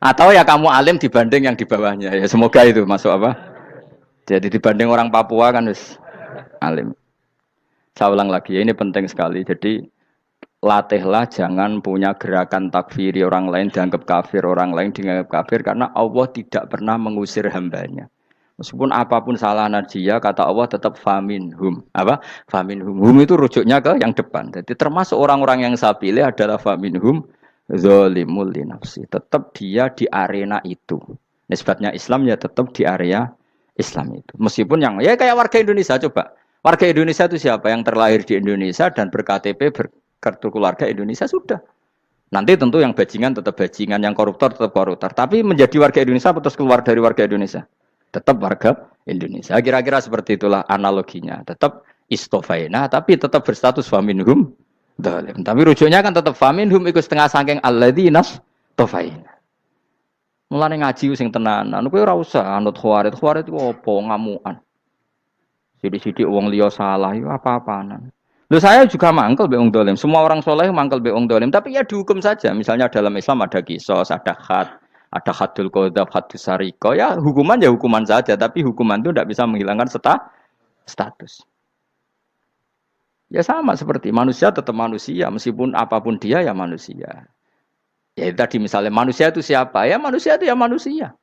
Atau ya kamu alim dibanding yang di bawahnya. Ya semoga itu masuk apa? Jadi dibanding orang Papua kan wis alim. Saya ulang lagi, ya, ini penting sekali. Jadi latihlah jangan punya gerakan takfiri orang lain dianggap kafir, orang lain dianggap kafir karena Allah tidak pernah mengusir hambanya. Meskipun apapun salah najiyah kata Allah tetap faminhum. Apa? Faminhum. Hum itu rujuknya ke yang depan. Jadi termasuk orang-orang yang saya pilih adalah faminhum zalimul li nafsi. Tetap dia di arena itu. Nisbatnya Islam ya tetap di area Islam itu. Meskipun yang ya kayak warga Indonesia coba. Warga Indonesia itu siapa yang terlahir di Indonesia dan ber-KTP kartu keluarga Indonesia sudah. Nanti tentu yang bajingan tetap bajingan, yang koruptor tetap koruptor. Tapi menjadi warga Indonesia terus keluar dari warga Indonesia. Tetap warga Indonesia. Kira-kira seperti itulah analoginya. Tetap istofaina, tapi tetap berstatus faminhum dhalim. Tapi rujuknya kan tetap faminhum ikut setengah saking alladzinas tofaina. Mulane ngaji sing tenanan. Kowe ora usah anut khawarit. Khawarit itu apa ngamukan. Sidik-sidik wong liya salah itu apa-apaan. Loh saya juga mangkel be wong dolim. Semua orang soleh mangkel be wong dolim. Tapi ya dihukum saja. Misalnya dalam Islam ada kisos, ada ada hadul qadzaf, hadus sariko. Ya hukuman ya hukuman saja. Tapi hukuman itu tidak bisa menghilangkan status. Ya sama seperti manusia tetap manusia. Meskipun apapun dia ya manusia. Ya tadi misalnya manusia itu siapa? Ya manusia itu ya manusia.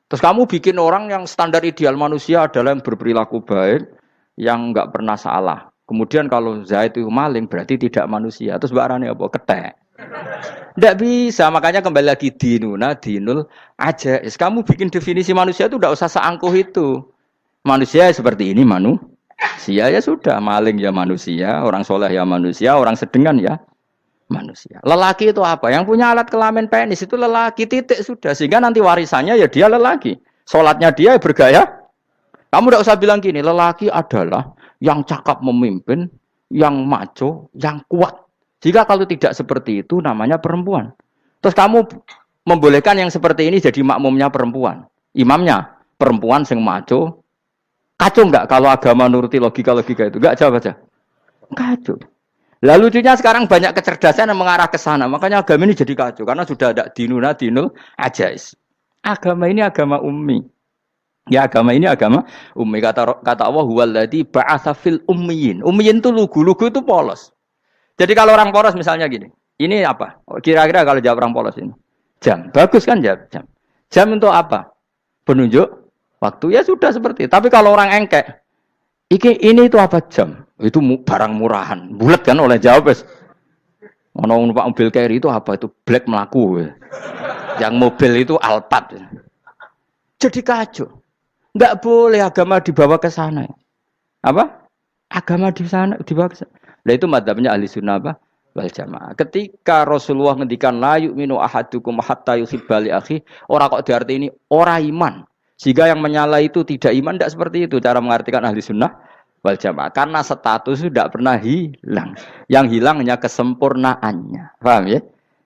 Terus kamu bikin orang yang standar ideal manusia adalah yang berperilaku baik, yang enggak pernah salah. Kemudian kalau Zaid itu maling berarti tidak manusia. Terus barangnya apa? Ketek. Tidak bisa. Makanya kembali lagi dinul aja. Kamu bikin definisi manusia itu tidak usah seangkuh itu. Manusia seperti ini manusia ya sudah. Maling ya manusia, orang soleh ya manusia, orang sedengan ya manusia. Lelaki itu apa? Yang punya alat kelamin penis itu lelaki titik sudah. Sehingga nanti warisannya ya dia lelaki. Sholatnya dia bergaya. Kamu tidak usah bilang gini. Lelaki adalah yang cakap memimpin, yang maco, yang kuat. Jika kalau tidak seperti itu namanya perempuan. Terus kamu membolehkan yang seperti ini jadi makmumnya perempuan. Imamnya perempuan sing maco, Kacau nggak kalau agama nuruti logika-logika itu? Nggak jawab aja. Kacau. Lalu lucunya sekarang banyak kecerdasan yang mengarah ke sana. Makanya agama ini jadi kacau. Karena sudah ada dinul ajais. Agama ini agama ummi. Ya agama ini agama ummi. Kata Allah, huwaladzi ba'atsa fil ummiyin. Ummiyin itu lugu itu polos. Jadi kalau orang polos misalnya gini. Ini apa? Kira-kira kalau jawab orang polos ini. Jam. Bagus kan jawab jam. Jam untuk apa? Penunjuk waktu. Ya sudah seperti itu. Tapi kalau orang engkek. Ini itu apa jam? Itu barang murahan. Bulat kan oleh jawab. Orang numpak mobil carry itu apa? Itu black melaku. Yang mobil itu Alphard. Jadi kacau. Enggak boleh agama dibawa ke sana. Apa? Agama di sana dibawa ke sana. Nah itu madzhabnya ahli sunnah apa? Wal jamaah. Ketika Rasulullah ngendikan la yu'minu ahadukum hatta yuhibba li akhi, ora kok diarti ini ora iman. Sehingga yang menyala itu tidak iman, tidak seperti itu cara mengartikan ahli sunnah wal jamaah. Karena status itu tidak pernah hilang. Yang hilang hanya kesempurnaannya. Paham ya?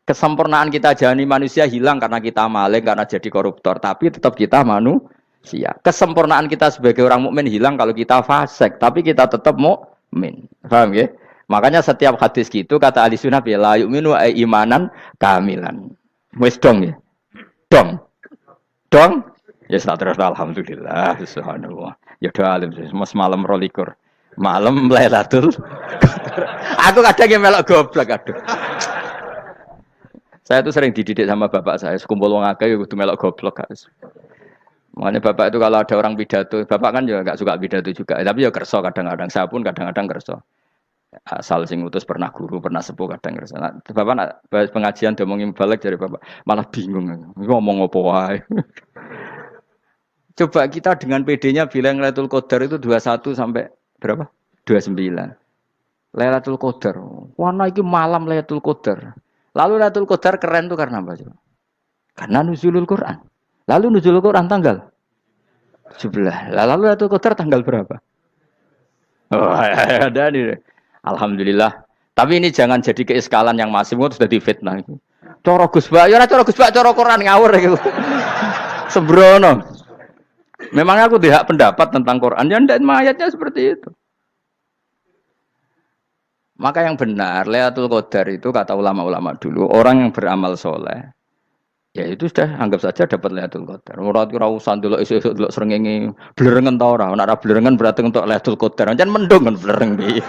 Kesempurnaan kita jadi manusia hilang karena kita maling, karena jadi koruptor. Tapi tetap kita manusia. Kesempurnaan kita sebagai orang mukmin hilang kalau kita fasik. Tapi kita tetap mukmin. Paham ya? Makanya setiap hadis gitu kata ahli sunnah ya la yu'minu imanan kamilan. Wis dong ya. Dong. Dong. Ya terus alhamdulillah subhanallah. Ya doa alim mas malam 22. Malam Lailatul Aku kadang yang melok goblok aduh. Saya tuh sering dididik sama bapak saya, sekumpul wong akeh kudu melok goblok guys. Makanya bapak itu kalau ada orang pidato, bapak kan juga enggak suka pidato juga, tapi ya kerso kadang-kadang. Saya pun kadang-kadang kerso. Asal sing utus pernah guru, pernah sepuh kadang kerso. Nah, bapak nak pengajian ngomongin balik dari bapak, malah bingung. Ngomong apa wae. Coba kita dengan PD-nya bilang Lailatul Qadar itu 21 sampai berapa? 29. Lailatul Qadar. Warna iki malam Lailatul Qadar. Lalu Lailatul Qadar keren tuh karena apa? Karena nuzulul Quran. Lalu nuzulul Quran tanggal 17. Lalu Lailatul Qadar tanggal berapa? Oh, ada nih. Alhamdulillah. Tapi ini jangan jadi keiskalan yang masif itu sudah difitnah itu. Cara Gus Bak, ya ora cara Gus Bak, cara Quran ngawur gitu. Sembrono. Memang aku tidak pendapat tentang Quran, ya dan ayatnya seperti itu. Maka yang benar, Lailatul Qadar itu kata ulama-ulama dulu, orang yang beramal soleh, ya itu sudah anggap saja dapat Lailatul Qadar. Ora usah ndelok esuk-esuk ndelok srengenge blerengen ta ora. Nek ora blerengen berarti untuk Lailatul Qadar. Jan mendung kan blereng piye.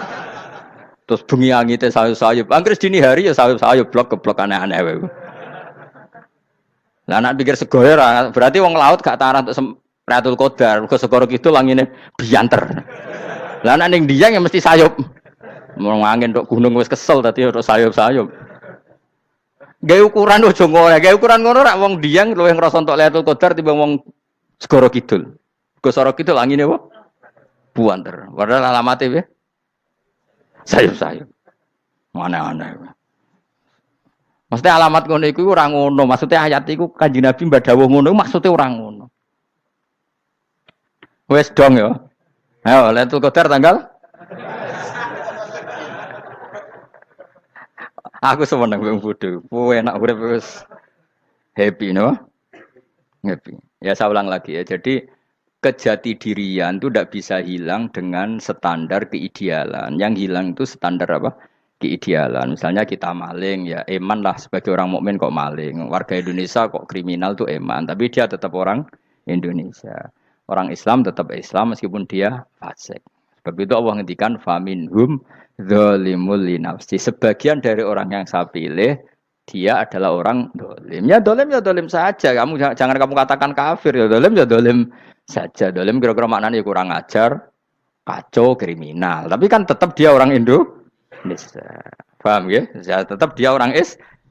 Terus bengi angite sayup-sayup. Anggere dini hari ya sayup-sayup blok aneh-aneh wae. Lah nek pikir segoyo ora, berarti wong laut gak tarah untuk Lailatul Qadar, ke segoro gitu langine bianter. Lah nek ning Dieng ya mesti sayup. Mau angin tok gunung wis kesel tadi tok sayup-sayup. Gawe ukuran ojo ngono, gawe ukuran ngono rak wong Dieng luwih ngrasa entuk Lailatul Qadar timbang wong segoro kidul. Segoro kidul angine apa? Buanter. Padahal alamate piye? Sayup-sayup. Mana-mana. Maksudnya alamat ngono iku ora ngono, maksudnya ayat iku Kanjeng Nabi mbak dawuh ngono maksudnya ora ngono. Wes dong ya. Ayo Lailatul Qadar tanggal. Aku seneng wong bodho. Kowe enak urip wis happy no? Happy. Ya saya ulang lagi ya. Jadi kejati dirian itu tidak bisa hilang dengan standar keidealan. Yang hilang itu standar apa? Keidealan. Misalnya kita maling ya eman lah sebagai orang mukmin kok maling. Warga Indonesia kok kriminal tuh eman, tapi dia tetap orang Indonesia. Orang Islam tetap Islam meskipun dia fasik. Sebab itu Allah ngendikan faminhum zalimul linafsi. Sebagian dari orang yang saya pilih dia adalah orang dolim. Ya dolim saja. Kamu jangan kamu katakan kafir ya dolim saja. Dolim kira-kira maknanya kurang ajar, kacau, kriminal. Tapi kan tetap dia orang Indonesia. Paham ya? Ya tetap dia orang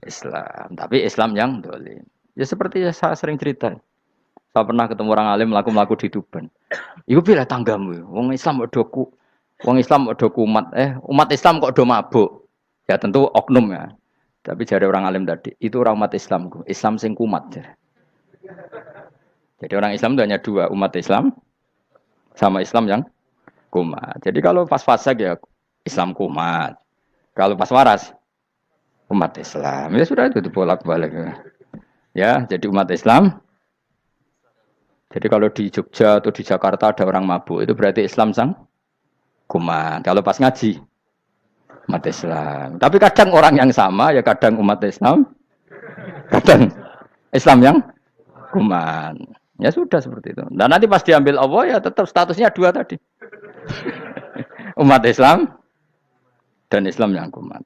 Islam. Tapi Islam yang dolim. Ya seperti saya sering cerita. Saya pernah ketemu orang alim melaku di Tuban. Iku pilih tanggamu. Wong Islam kok do kumat. Umat Islam kok do mabuk. Ya tentu oknum ya. Tapi jare orang alim tadi, itu orang umat Islamku. Islam sing kumat. Jadi orang Islam itu hanya dua, umat Islam sama Islam yang kumat. Jadi kalau pas fasik ya Islam kumat. Kalau pas waras umat Islam. Ya sudah itu dibolak-balik. Ya, jadi umat Islam Jadi kalau di Jogja atau di Jakarta ada orang mabuk, itu berarti Islam sang kuman. Kalau pas ngaji, umat Islam. Tapi kadang orang yang sama, ya kadang umat Islam, kadang Islam yang kuman. Ya sudah seperti itu. Dan nanti pas diambil Allah, ya tetap statusnya dua tadi. Umat Islam dan Islam yang kuman.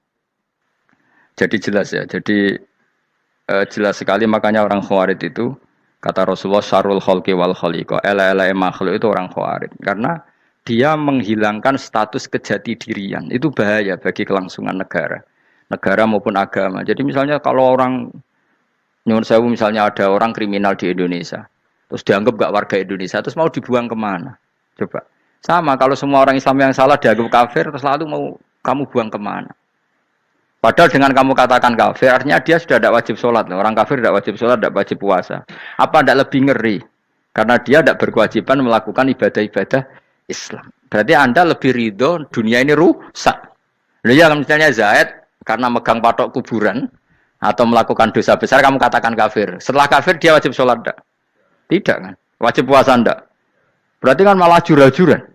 Jadi jelas ya. Jadi jelas sekali makanya orang Khawarij itu kata Rasulullah syarrul khalqi wal khaliqa. Ela-ela makhluk itu orang Khawarij karena dia menghilangkan status kejati dirian. Itu bahaya bagi kelangsungan negara. Negara maupun agama. Jadi misalnya kalau orang nyuwun sewu misalnya ada orang kriminal di Indonesia, terus dianggap gak warga Indonesia, terus mau dibuang kemana? Coba. Sama kalau semua orang Islam yang salah dianggap kafir, terus lalu mau kamu buang kemana? Padahal dengan kamu katakan kafir, artinya dia sudah tidak wajib sholat. Orang kafir tidak wajib sholat, tidak wajib puasa. Apa tidak lebih ngeri? Karena dia tidak berkewajiban melakukan ibadah-ibadah Islam. Berarti Anda lebih ridho dunia ini rusak. Lalu ya misalnya Zaid karena megang patok kuburan atau melakukan dosa besar, kamu katakan kafir. Setelah kafir dia wajib sholat tidak? Tidak kan? Wajib puasa tidak? Berarti kan malah jura-juran.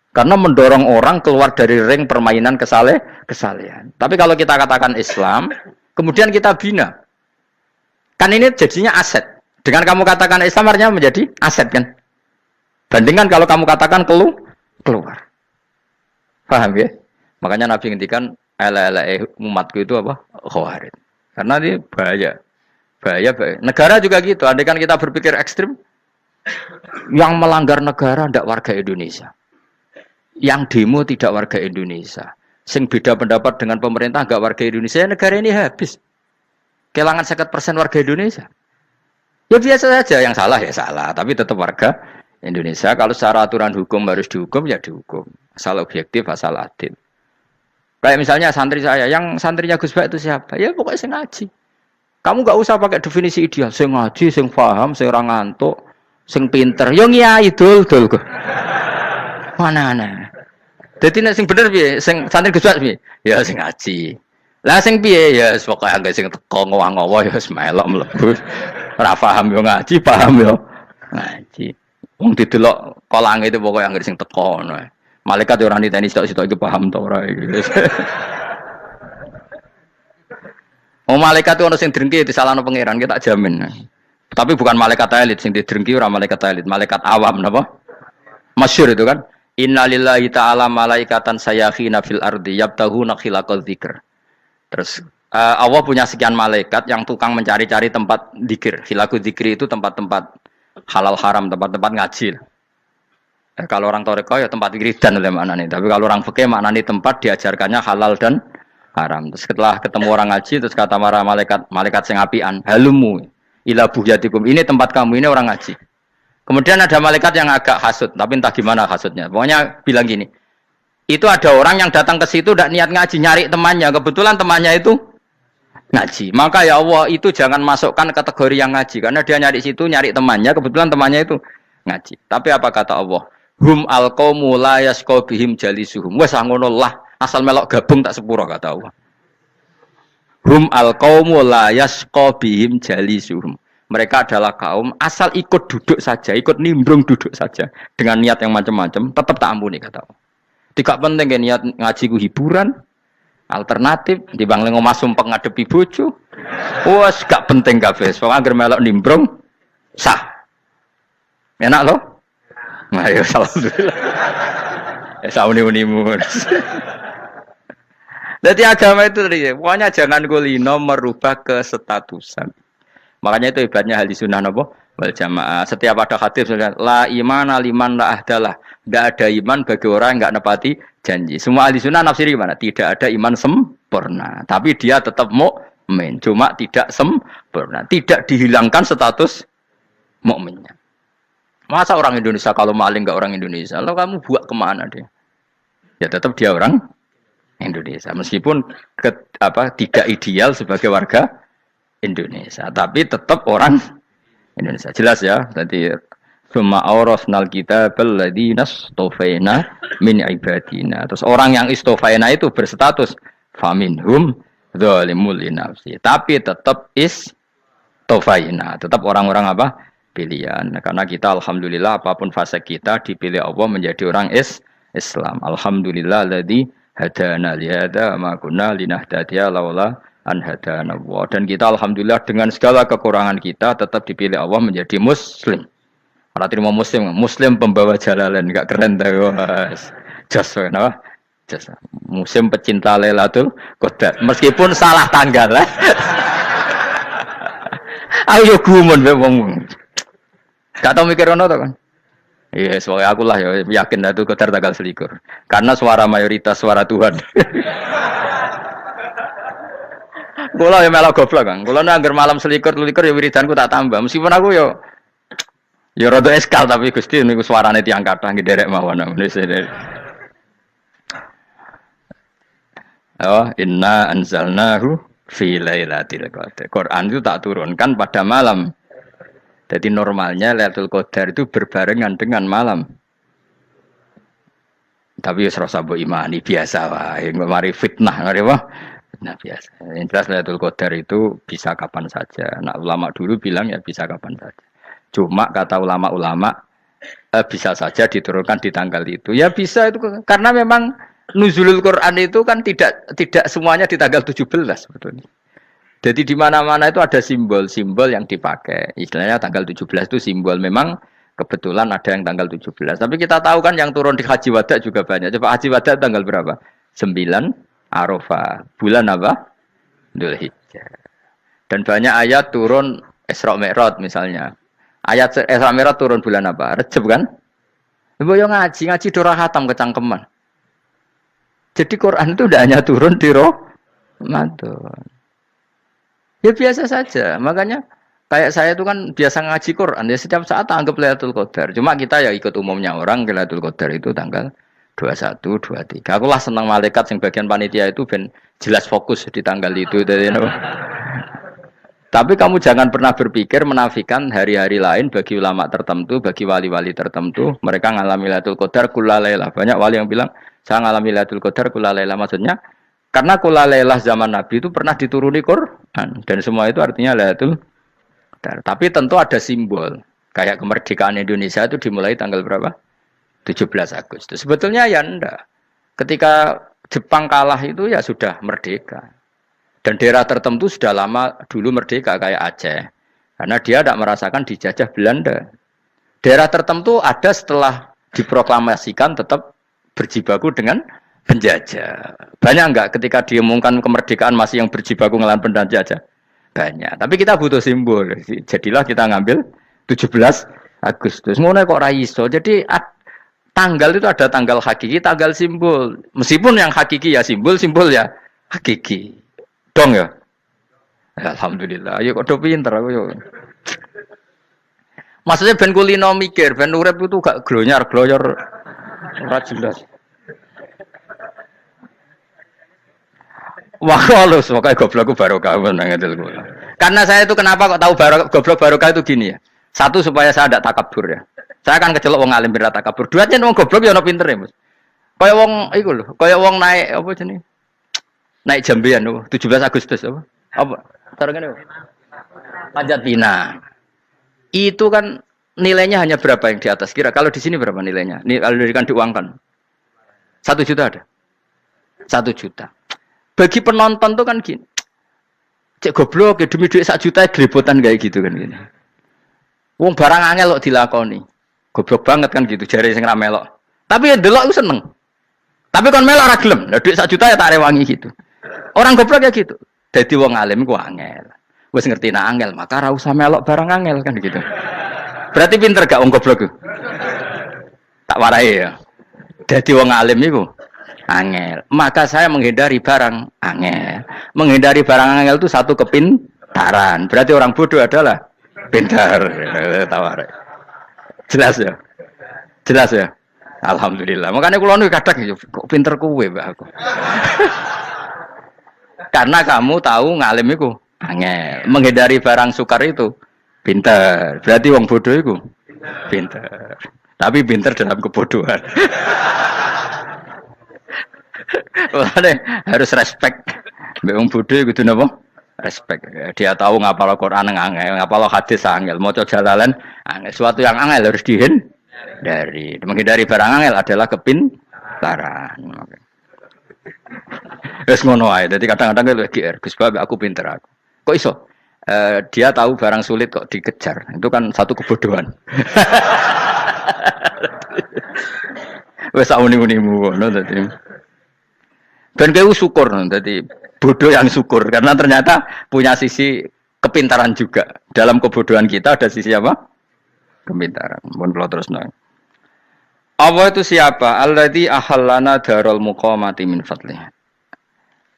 Karena mendorong orang keluar dari ring permainan kesalehan. Tapi kalau kita katakan Islam, kemudian kita bina. Kan ini jadinya aset. Dengan kamu katakan Islam artinya menjadi aset kan? Bandingkan kalau kamu katakan keluar. Paham ya? Makanya Nabi ngendikan ala umatku itu apa? Khawarij. Karena ini bahaya. Bahaya. Negara juga gitu. Andai kan kita berpikir ekstrim, yang melanggar negara tidak warga Indonesia. Yang demo tidak warga Indonesia. Sing beda pendapat dengan pemerintah enggak warga Indonesia, negara ini habis. Kehilangan 50% warga Indonesia. Ya biasa saja, yang salah ya salah, tapi tetap warga Indonesia. Kalau secara aturan hukum harus dihukum ya dihukum. Asal objektif, asal adil. Kayak misalnya santri saya, yang santrinya Gus Bak itu siapa? Ya pokoknya sing ngaji. Kamu enggak usah pakai definisi ideal, sing ngaji, sing paham, sing ora ngantuk, sing pinter. Yo ngiyai dul kok. Mana. Dadi nek sing bener piye? Sing santri Gus Bak piye? Ya sing ngaji. Lah sing piye? Ya pokoke angge sing teko ngowah-ngowah ya wis melok mlebu. Ora paham yo ngaji, paham yo ngaji. Wong didelok kolange itu pokoke angge sing teko ngono. Malaikat yo ora niteni sitok-sitok iki paham ta ora iki. Malaikat itu ono sing drengki disalahno pangeran, kita jamin. Tapi bukan malaikat elit sing didrengki ora malaikat elit, malaikat awam napa? Masyhur itu kan. Innalillahi ta'ala malaikatan sayakhina fil ardi yabtahuna khilaqal dzikr. Terus Allah punya sekian malaikat yang tukang mencari-cari tempat dzikir. Khilaqul dzikri itu tempat-tempat halal haram, tempat-tempat ngaji. Kalau orang toreko ya tempat wiridan oleh maknanya. Tapi kalau orang fikih maknanya tempat diajarkannya halal dan haram. Terus setelah ketemu orang ngaji terus kata para malaikat sing apian, halumu ila buhyatikum. Ini tempat kamu, ini orang ngaji. Kemudian ada malaikat yang agak hasud, tapi entah gimana hasudnya. Pokoknya bilang gini, itu ada orang yang datang ke situ tidak niat ngaji, nyari temannya. Kebetulan temannya itu ngaji. Maka ya Allah itu jangan masukkan kategori yang ngaji. Karena dia nyari situ, nyari temannya. Kebetulan temannya itu ngaji. Tapi apa kata Allah? Hum alqaumu la yasqa bihim jalisuhum. Wes ngono lah, asal melok gabung tak sepuro kata Allah. Hum alqaumu la yasqa bihim jalisuhum. Mereka adalah kaum asal ikut duduk saja, ikut nimbrung duduk saja dengan niat yang macam-macam, tetap tak ampuni kata Allah. Tidak penting kan niat ngaji ku hiburan, alternatif, dibanding ngomong sumpah ngadepi bojo. Wes gak penting kabeh. Pokoke anggere melok nimbrung sah. Enak loh? Nah, ya alhamdulillah. Ya sauni-unimu. Jadi agama itu tadi, pokoknya jangan kulino merubah kestatusan. Makanya itu hebatnya ahli sunnah wal jamaah. Setiap ada hadis la imana liman la ahdalah. Tidak ada iman bagi orang yang enggak nepati janji. Semua ahli sunnah nafsiri gimana? Tidak ada iman sempurna. Tapi dia tetap mukmin. Cuma tidak sempurna. Tidak dihilangkan status mukminnya. Masa orang Indonesia kalau maling enggak orang Indonesia? Lalu kamu buat kemana dia? Ya tetap dia orang Indonesia. Meskipun tidak ideal sebagai warga Indonesia, tapi tetap orang Indonesia. Jelas ya. Jadi summa awrasnal kitabal ladzina istofaina min ibadina. Terus orang yang istofaina itu berstatus faminhum zalimul li nafsi. Tapi tetap istofaina, tetap orang-orang apa? pilihan. Karena kita alhamdulillah apapun fase kita dipilih Allah menjadi orang Islam. Alhamdulillah alladzi hadana li hadza ma kunna linahtadiya laula an hadana Allah. Dan kita alhamdulillah dengan segala kekurangan kita tetap dipilih Allah menjadi muslim. Ora terima muslim pembawa jalalain, enggak keren ta, Mas. Jos kenapa? Jos. Muslim pecinta Lailatul Qadar. Meskipun salah tanggal. Ayo gumun be wong. Gak tau mikir ono to kan? Iya, soalnya aku lah ya yakin Lailatul Qadar tanggal 21. Karena suara mayoritas suara Tuhan. Kula ya melok goblok kan. Kula nek anggar malam 21 ya wiridanku tak tambah. Meskipun aku ya rada eskal tapi Gusti niku suarane tiyang kathah nggih derek mawon. Oh, inna anzalnahu fi lailatul qadar. Quran itu tak turunkan pada malam. Jadi normalnya Lailatul Qadar itu berbarengan dengan malam. Tapi ya serasa mbok imani biasa wae, mari fitnah ngene apa? Nah biasa. Yang jelas Lailatul Qadar itu bisa kapan saja. Nah ulama dulu bilang ya bisa kapan saja. Cuma kata ulama-ulama bisa saja diturunkan di tanggal itu. Ya bisa itu karena memang nuzulul Quran itu kan tidak semuanya di tanggal 17 sebetulnya. Jadi di mana-mana itu ada simbol-simbol yang dipakai. Istilahnya tanggal 17 itu simbol memang kebetulan ada yang tanggal 17. Tapi kita tahu kan yang turun di Haji Wada juga banyak. Coba Haji Wada tanggal berapa? 9 Arafah. Bulan apa? Dzulhijjah. Dan banyak ayat turun Isra Mi'raj misalnya. Ayat Isra Mi'raj turun bulan apa? Rejab kan? Mbok yo ngaji dora khatam kecangkeman. Jadi Quran itu tidak hanya turun di Ramadan. Ya biasa saja. Makanya kayak saya itu kan biasa ngaji Quran. Ya setiap saat anggap Lailatul Qadar. Cuma kita ya ikut umumnya orang Lailatul Qadar itu tanggal 21, 23. Aku lah senang malaikat yang bagian panitia itu ben jelas fokus di tanggal itu. Tapi kamu jangan pernah berpikir menafikan hari-hari lain bagi ulama tertentu, bagi wali-wali tertentu. Mereka ngalami Lailatul Qadar kulalailah. Banyak wali yang bilang, saya ngalami Lailatul Qadar kulalailah. Maksudnya, karena kulalailah zaman Nabi itu pernah dituruni Quran. Dan semua itu artinya Lailatul Qadar. Tapi tentu ada simbol. Kayak kemerdekaan Indonesia itu dimulai tanggal berapa? 17 Agustus. Sebetulnya ya enggak. Ketika Jepang kalah itu ya sudah merdeka. Dan daerah tertentu sudah lama dulu merdeka kayak Aceh. Karena dia tidak merasakan dijajah Belanda. Daerah tertentu ada setelah diproklamasikan tetap berjibaku dengan penjajah. Banyak enggak ketika diumumkan kemerdekaan masih yang berjibaku ngelawan penjajah? Banyak. Tapi kita butuh simbol. Jadilah kita ngambil 17 Agustus. Ngono kok ra iso. Jadi tanggal itu ada tanggal hakiki, tanggal simbol. Meskipun yang hakiki ya simbol ya hakiki. Dong ya. Alhamdulillah. Ayo kok do pinter aku yo. Maksudnya ben kulino mikir, ben urip itu gak glonyar-glonyor ora jelas. Wah, halus makanya goblokku barokah nang ngedel kula. Karena saya itu kenapa kok tahu goblok barokah itu gini ya. Satu supaya saya tidak takabur ya. Saya akan kecelok wong alim berat takabur. Dua jen wong goblok ya ono pinter ya, Mas. Kaya wong iku lho, kaya wong naik apa jenenge? Naik jambean lho, 17 Agustus apa? Apa? Tarengane. Panjat Pinang. Itu kan nilainya hanya berapa yang di atas kira? Kalau di sini berapa nilainya? Ini kalau diberikan diuangkan. 1 juta ada. 1 juta. Bagi penonton tuh kan gini. Cek goblok ya demi duit 1 juta grebotan kayak gitu kan gini. Wong barang angel kok dilakoni. Goblok banget kan gitu jare sing ra melok. Tapi ya delok ku seneng. Tapi kon melok ora gelem. Lah duit 1 juta ya tak rewangi gitu. Orang goblok ya gitu. Dadi wong alim ku angel. Wis ngerti nak angel, maka ora usah melok barang angel kan gitu. Berarti pinter gak wong goblok ku? Tak warai ya. Dadi wong alim iku angel. Maka saya menghindari barang angel. Menghindari barang angel itu satu kepintaran. Berarti orang bodoh adalah pintar. Tawar. Jelas ya? Jelas ya? Alhamdulillah. Makanya kula niku kadang kok pinter kuwe mbak aku. Karena kamu tahu ngalim iku angel. Menghindari barang sukar itu pintar. Berarti wong bodoh iku pintar. Tapi pintar dalam kebodohan. Makanya harus respect. Mbak wong bodoh kudu napa? respect. Dia tahu ngapal Quran angel, ngapal hadis angel, maca jalalan angel. Sesuatu yang angel harus dihindari. Menghindari barang angel adalah kepintaran. Wes ngono ae. Dadi kadang-kadang lho GR, Gus Bab aku pinter aku. Kok iso? Dia tahu barang sulit kok dikejar. Itu kan satu kebodohan. Wes sak muni-munimu ngono dadi. Ben kowe syukur dadi bodoh yang syukur karena ternyata punya sisi kepintaran juga. Dalam kebodohan kita ada sisi apa? Kepintaran. Mun kula terusno. Allah itu siapa? Alladzi ahallana darul muqamati min fadlih.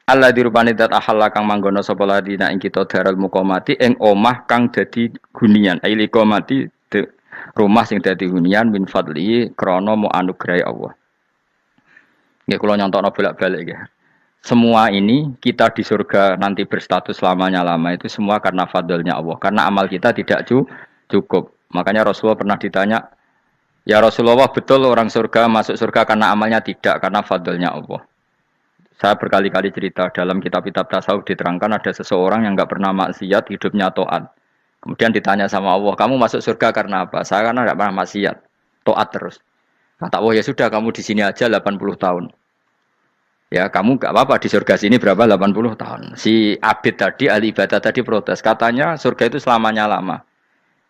Alladzi rupane dat ahalla kang manggono sapa ladina ing kita darul muqamati ing omah kang dadi hunian. Aili qamati rumah sing dadi hunian min fadli krana mu anugrahi Allah. Nggih kula nyontokno bolak-balik nggih. Semua ini kita di surga nanti berstatus lamanya-lama itu semua karena fadlnya Allah. Karena amal kita tidak cukup. Makanya Rasulullah pernah ditanya, "Ya Rasulullah, betul orang surga masuk surga karena amalnya tidak karena fadlnya Allah?" Saya berkali-kali cerita dalam kitab-kitab tasawuf diterangkan ada seseorang yang enggak pernah maksiat, hidupnya taat. Kemudian ditanya sama Allah, "Kamu masuk surga karena apa?" "Saya karena enggak pernah maksiat, taat terus." Kata Allah, "Ya sudah, kamu di sini aja 80 tahun." Ya kamu gak apa-apa di surga sini berapa 80 tahun. Si Abid tadi, ahli ibadah tadi protes. Katanya surga itu selamanya lama.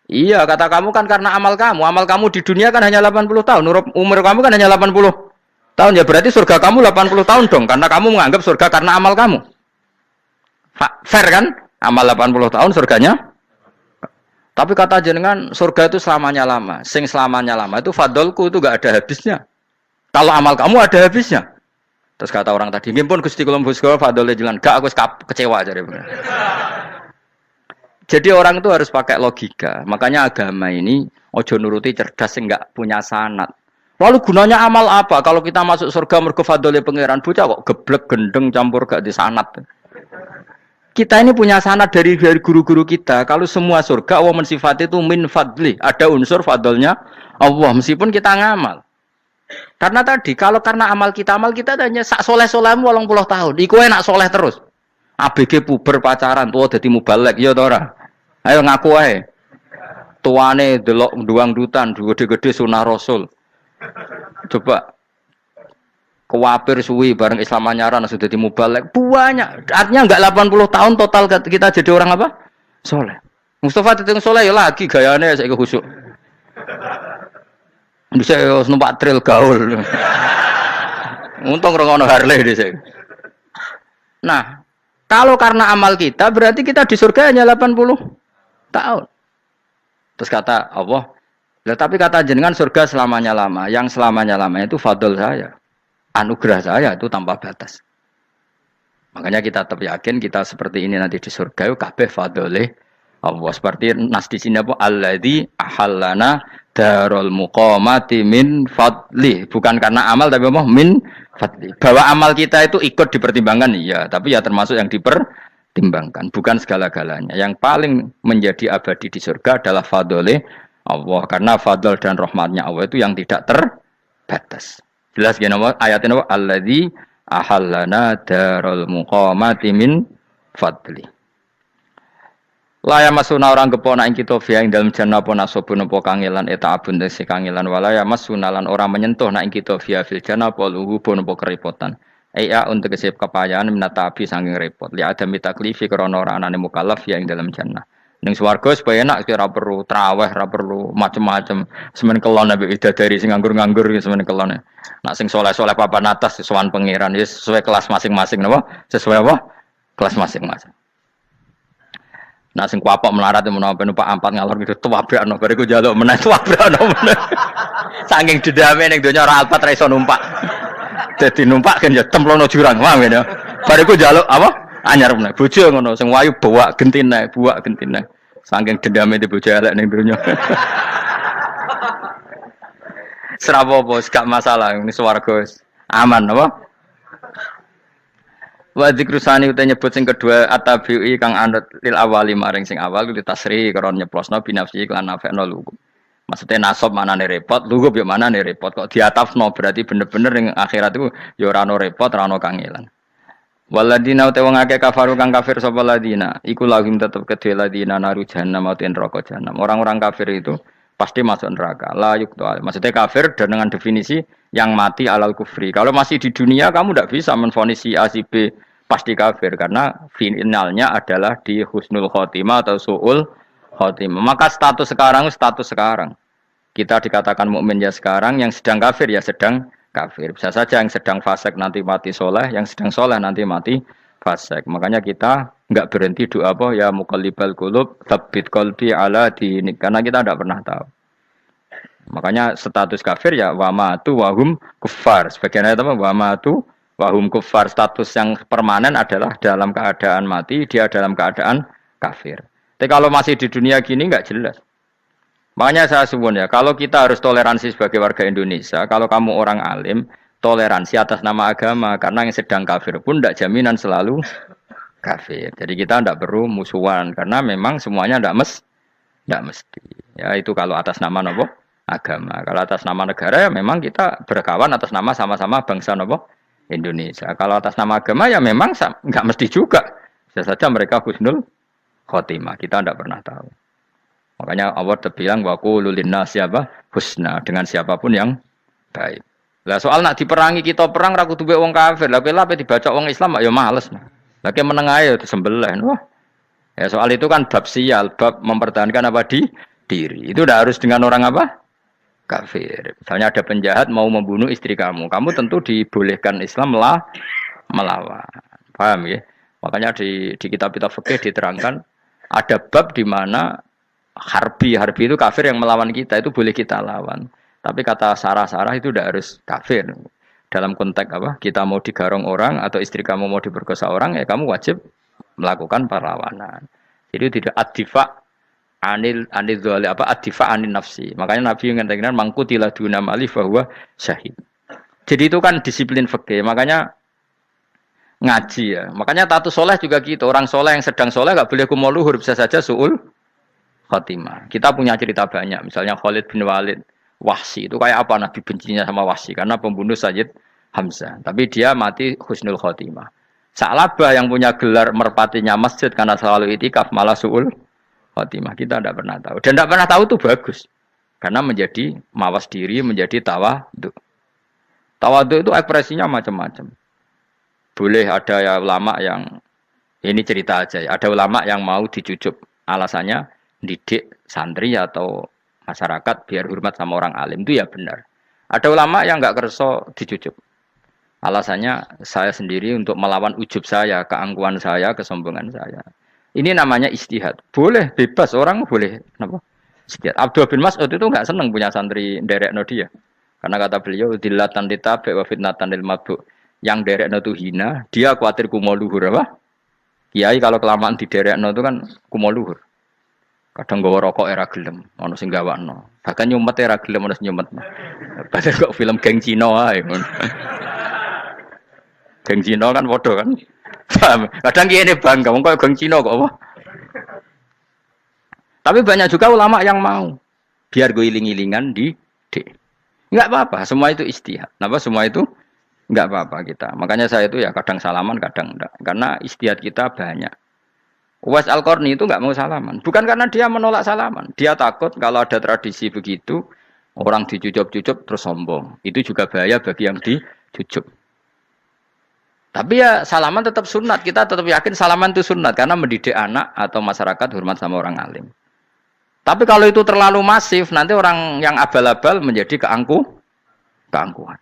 Iya kata kamu kan karena amal kamu. Amal kamu di dunia kan hanya 80 tahun. Umur kamu kan hanya 80 tahun. Ya berarti surga kamu 80 tahun dong. Karena kamu menganggap surga karena amal kamu. Fair kan? Amal 80 tahun surganya. Tapi kata jenengan surga itu selamanya lama. Sing selamanya lama itu fadolku itu gak ada habisnya. Kalau amal kamu ada habisnya. Terus kata orang tadi, "Ngimpun Gusti kula mbusga fadole jalan." Gak, aku kecewa jare. Jadi orang itu harus pakai logika. Makanya agama ini ojo nuruti cerdas sing enggak punya sanad. Lalu gunanya amal apa? Kalau kita masuk surga mergo fadole pangeran, bocah kok geblek gendeng campur gak di sanad. Kita ini punya sanad dari guru-guru kita. Kalau semua surga Allah mensifati itu min fadli, ada unsur fadlnya Allah meskipun kita ngamal. Karena tadi, kalau karena amal kita hanya sak soleh-solehmu 80 tahun. Iku enak soleh terus. ABG puber pacaran, tua dadi mubalek, ya ta ora? Ayo ngaku ae. Tuane delok duang dutan, gede-gede sunah Rasul. Coba kewapir suwi bareng Islam anyaran sudah dadi mubalek. Banyak. Artinya enggak 80 tahun total kita jadi orang apa? Soleh. Mustafa teteng soleh ya lagi gayane saiki khusuk. Bisa numpak trail gaul. Untung rengono Harley dhisik. Nah, kalau karena amal kita berarti kita di surga hanya 80 tahun. Terus kata Allah, tapi kata jenengan surga selamanya lama. Yang selamanya lama itu fadl saya. Anugerah saya itu tanpa batas. Makanya kita tetap yakin kita seperti ini nanti di surga kabeh fadlih Allah. Seperti nas di sini apa? Alladzi ahallana darul muqamati min fadli. Bukan karena amal tapi apa? Min fadli. Bahwa amal kita itu ikut dipertimbangkan iya, tapi ya termasuk yang dipertimbangkan, bukan segala-galanya. Yang paling menjadi abadi di surga adalah fadlih Allah, karena fadl dan rahmatnya Allah itu yang tidak terbatas. Jelas gini ayatnya apa? Alladzi ahallana darul muqamati min fadli. Laya masuna orang kepona ing kita via ing dalam jannah apa nasobun apa kangelan eta abun desi kangelan walaya masuna lan orang menyentuh nak ing kita via fil jannah apa luhubun apa kerepotan. Iya untuk kesep kepayaan minata api saking repot. Li ada mitaklifi krana ora anane mukallaf via ing dalam jannah. Ning swarga supaya enak kira perlu traweh, ora perlu macem-macem. Semen kelon nabi bidadari sing nganggur-nganggur semen kelon. Nak sing soleh-soleh papan atas sowan pangeran sesuai kelas masing-masing napa? Sesuai apa? Kelas masing-masing. Nah sing kuapok melarat menawa numpak ampat ngalor gitu tuwabrakno bariku njaluk meneh tuwabrakno meneh. Saking dendame ning donya ora alpat ra iso numpak. Dadi numpak kan ya templono jurang wae ya. Bariku njaluk apa? Anyar meneh. Bojo ngono sing wayu buak gentine. Saking dendame di bojo elek ning donya. Serapopo gak masalah ini swarga aman apa? Wa dzikrusani uta nyebut sing kedua atabi'i kang anut lil awali maring sing awal kuwi tasri karo nyeplosno binafsi lan nafekno lugu. Maksudnya nasab manane repot, lugu yo manane repot kok diatafno berarti bener-bener ning akhirat itu ya ora ono repot, ora ono kangelan. Waladina uta wong akeh kafaru kang kafir sapa ladina, iku lahum tetep kedhe ladina naru jahannam atau neraka jahanam. Orang-orang kafir itu pasti masuk neraka. La yuktu. Maksudnya kafir dan dengan definisi yang mati alal kufri. Kalau masih di dunia kamu tidak bisa menvonis si A si B pasti kafir karena finalnya adalah di husnul khotimah atau suul khotimah. Maka status sekarang. Kita dikatakan mukmin ya sekarang, yang sedang kafir ya sedang kafir. Bisa saja yang sedang fasik nanti mati soleh, yang sedang soleh nanti mati fasik. Makanya kita enggak berhenti doa apa ya muqallibal qulub tsabbit qalbi ala dinik, karena kita tidak pernah tahu. Makanya status kafir ya wamatu wahum kufar. Sebagian ayat apa wamatu wahum kufar, status yang permanen adalah dalam keadaan mati, dia dalam keadaan kafir. Tapi kalau masih di dunia gini enggak jelas. Makanya saya suwun ya, kalau kita harus toleransi sebagai warga Indonesia, kalau kamu orang alim, toleransi atas nama agama, karena yang sedang kafir pun tidak jaminan selalu kafir. Jadi kita tidak perlu musuhan, karena memang semuanya tidak mesti. Ya itu kalau atas nama nopo agama. Kalau atas nama negara ya memang kita berkawan atas nama sama-sama bangsa nopo Indonesia. Kalau atas nama agama ya memang nggak mesti juga. Bisa saja mereka husnul khotimah. Kita tidak pernah tahu. Makanya Allah terbilang wa qulu linnas siapa husna, dengan siapapun yang baik. Lah soal nak diperangi kita perang ra kudu wong kafir. Lah ape dibaca wong Islam ya males. Lah ke meneng ae disembelih. Wah. Ya soal itu kan bab sial, bab mempertahankan apa diri. Itu udah harus dengan orang apa? Kafir. Misalnya ada penjahat mau membunuh istri kamu tentu dibolehkan Islam melawan. Paham ya? Makanya di kitab-kitab fikih diterangkan ada bab di mana harbi itu kafir yang melawan kita itu boleh kita lawan. Tapi kata sarah itu tidak harus kafir. Dalam konteks apa? Kita mau digarong orang atau istri kamu mau diperkosa orang, ya kamu wajib melakukan perlawanan. Jadi tidak adifa anil dzali apa adifa anil nafsi. Makanya Nabi mengatakan mangkutila duna mali bahwa syahid. Jadi itu kan disiplin fikih. Makanya ngaji ya. Makanya tatus soleh juga gitu. Orang soleh yang sedang soleh nggak boleh kumul luhur, bisa saja suul khotimah. Kita punya cerita banyak. Misalnya Khalid bin Walid, Wahsy itu kayak apa Nabi bencinya sama Wahsy karena pembunuh Sayyid Hamzah. Tapi dia mati husnul khotimah. Sa'labah yang punya gelar merpatinya masjid karena selalu itikaf malah suul khotimah. Kita tidak pernah tahu. Dan tidak pernah tahu itu bagus. Karena menjadi mawas diri, menjadi tawadhu. Tawadhu itu ekspresinya macam-macam. Boleh ada ya ulama yang ini cerita aja ya. Ada ulama yang mau dicucup. Alasannya didik santri atau masyarakat biar hormat sama orang alim, itu ya benar. Ada ulama yang nggak kerso dicucup. Alasannya saya sendiri untuk melawan ujub saya, keangkuhan saya, kesombongan saya. Ini namanya istihad. Boleh, bebas, orang boleh. Kenapa? Istihad. Abdul bin Mas'ud itu nggak senang punya santri derekno dia. Karena kata beliau, dilatan ditabe wa fitnatan lil mabuk. Yang derekno itu hina, dia khawatir kumo luhur apa? Kiai kalau kelamaan di derekno itu kan kumo luhur. Kadang gawa rokok era gelem, ono sing gawakno. Bahkan nyumet era gelem ono sing nyumet. Padahal kok film geng Cina ae ngono. Geng Cina kan padha kan. Kadang kene bangga wong kok geng Cina kok apa. Tapi banyak juga ulama yang mau biar gue iling-ilingan di enggak apa-apa, semua itu istihad. Napa semua itu enggak apa-apa kita. Makanya saya itu ya kadang salaman, kadang enggak. Karena istihad kita banyak. Uwais Al-Qarni itu nggak mau salaman. Bukan karena dia menolak salaman. Dia takut kalau ada tradisi begitu, orang dicucup-cucup terus sombong. Itu juga bahaya bagi yang dicucup. Tapi ya salaman tetap sunat. Kita tetap yakin salaman itu sunat. Karena mendidik anak atau masyarakat hormat sama orang alim. Tapi kalau itu terlalu masif, nanti orang yang abal-abal menjadi keangkuhan.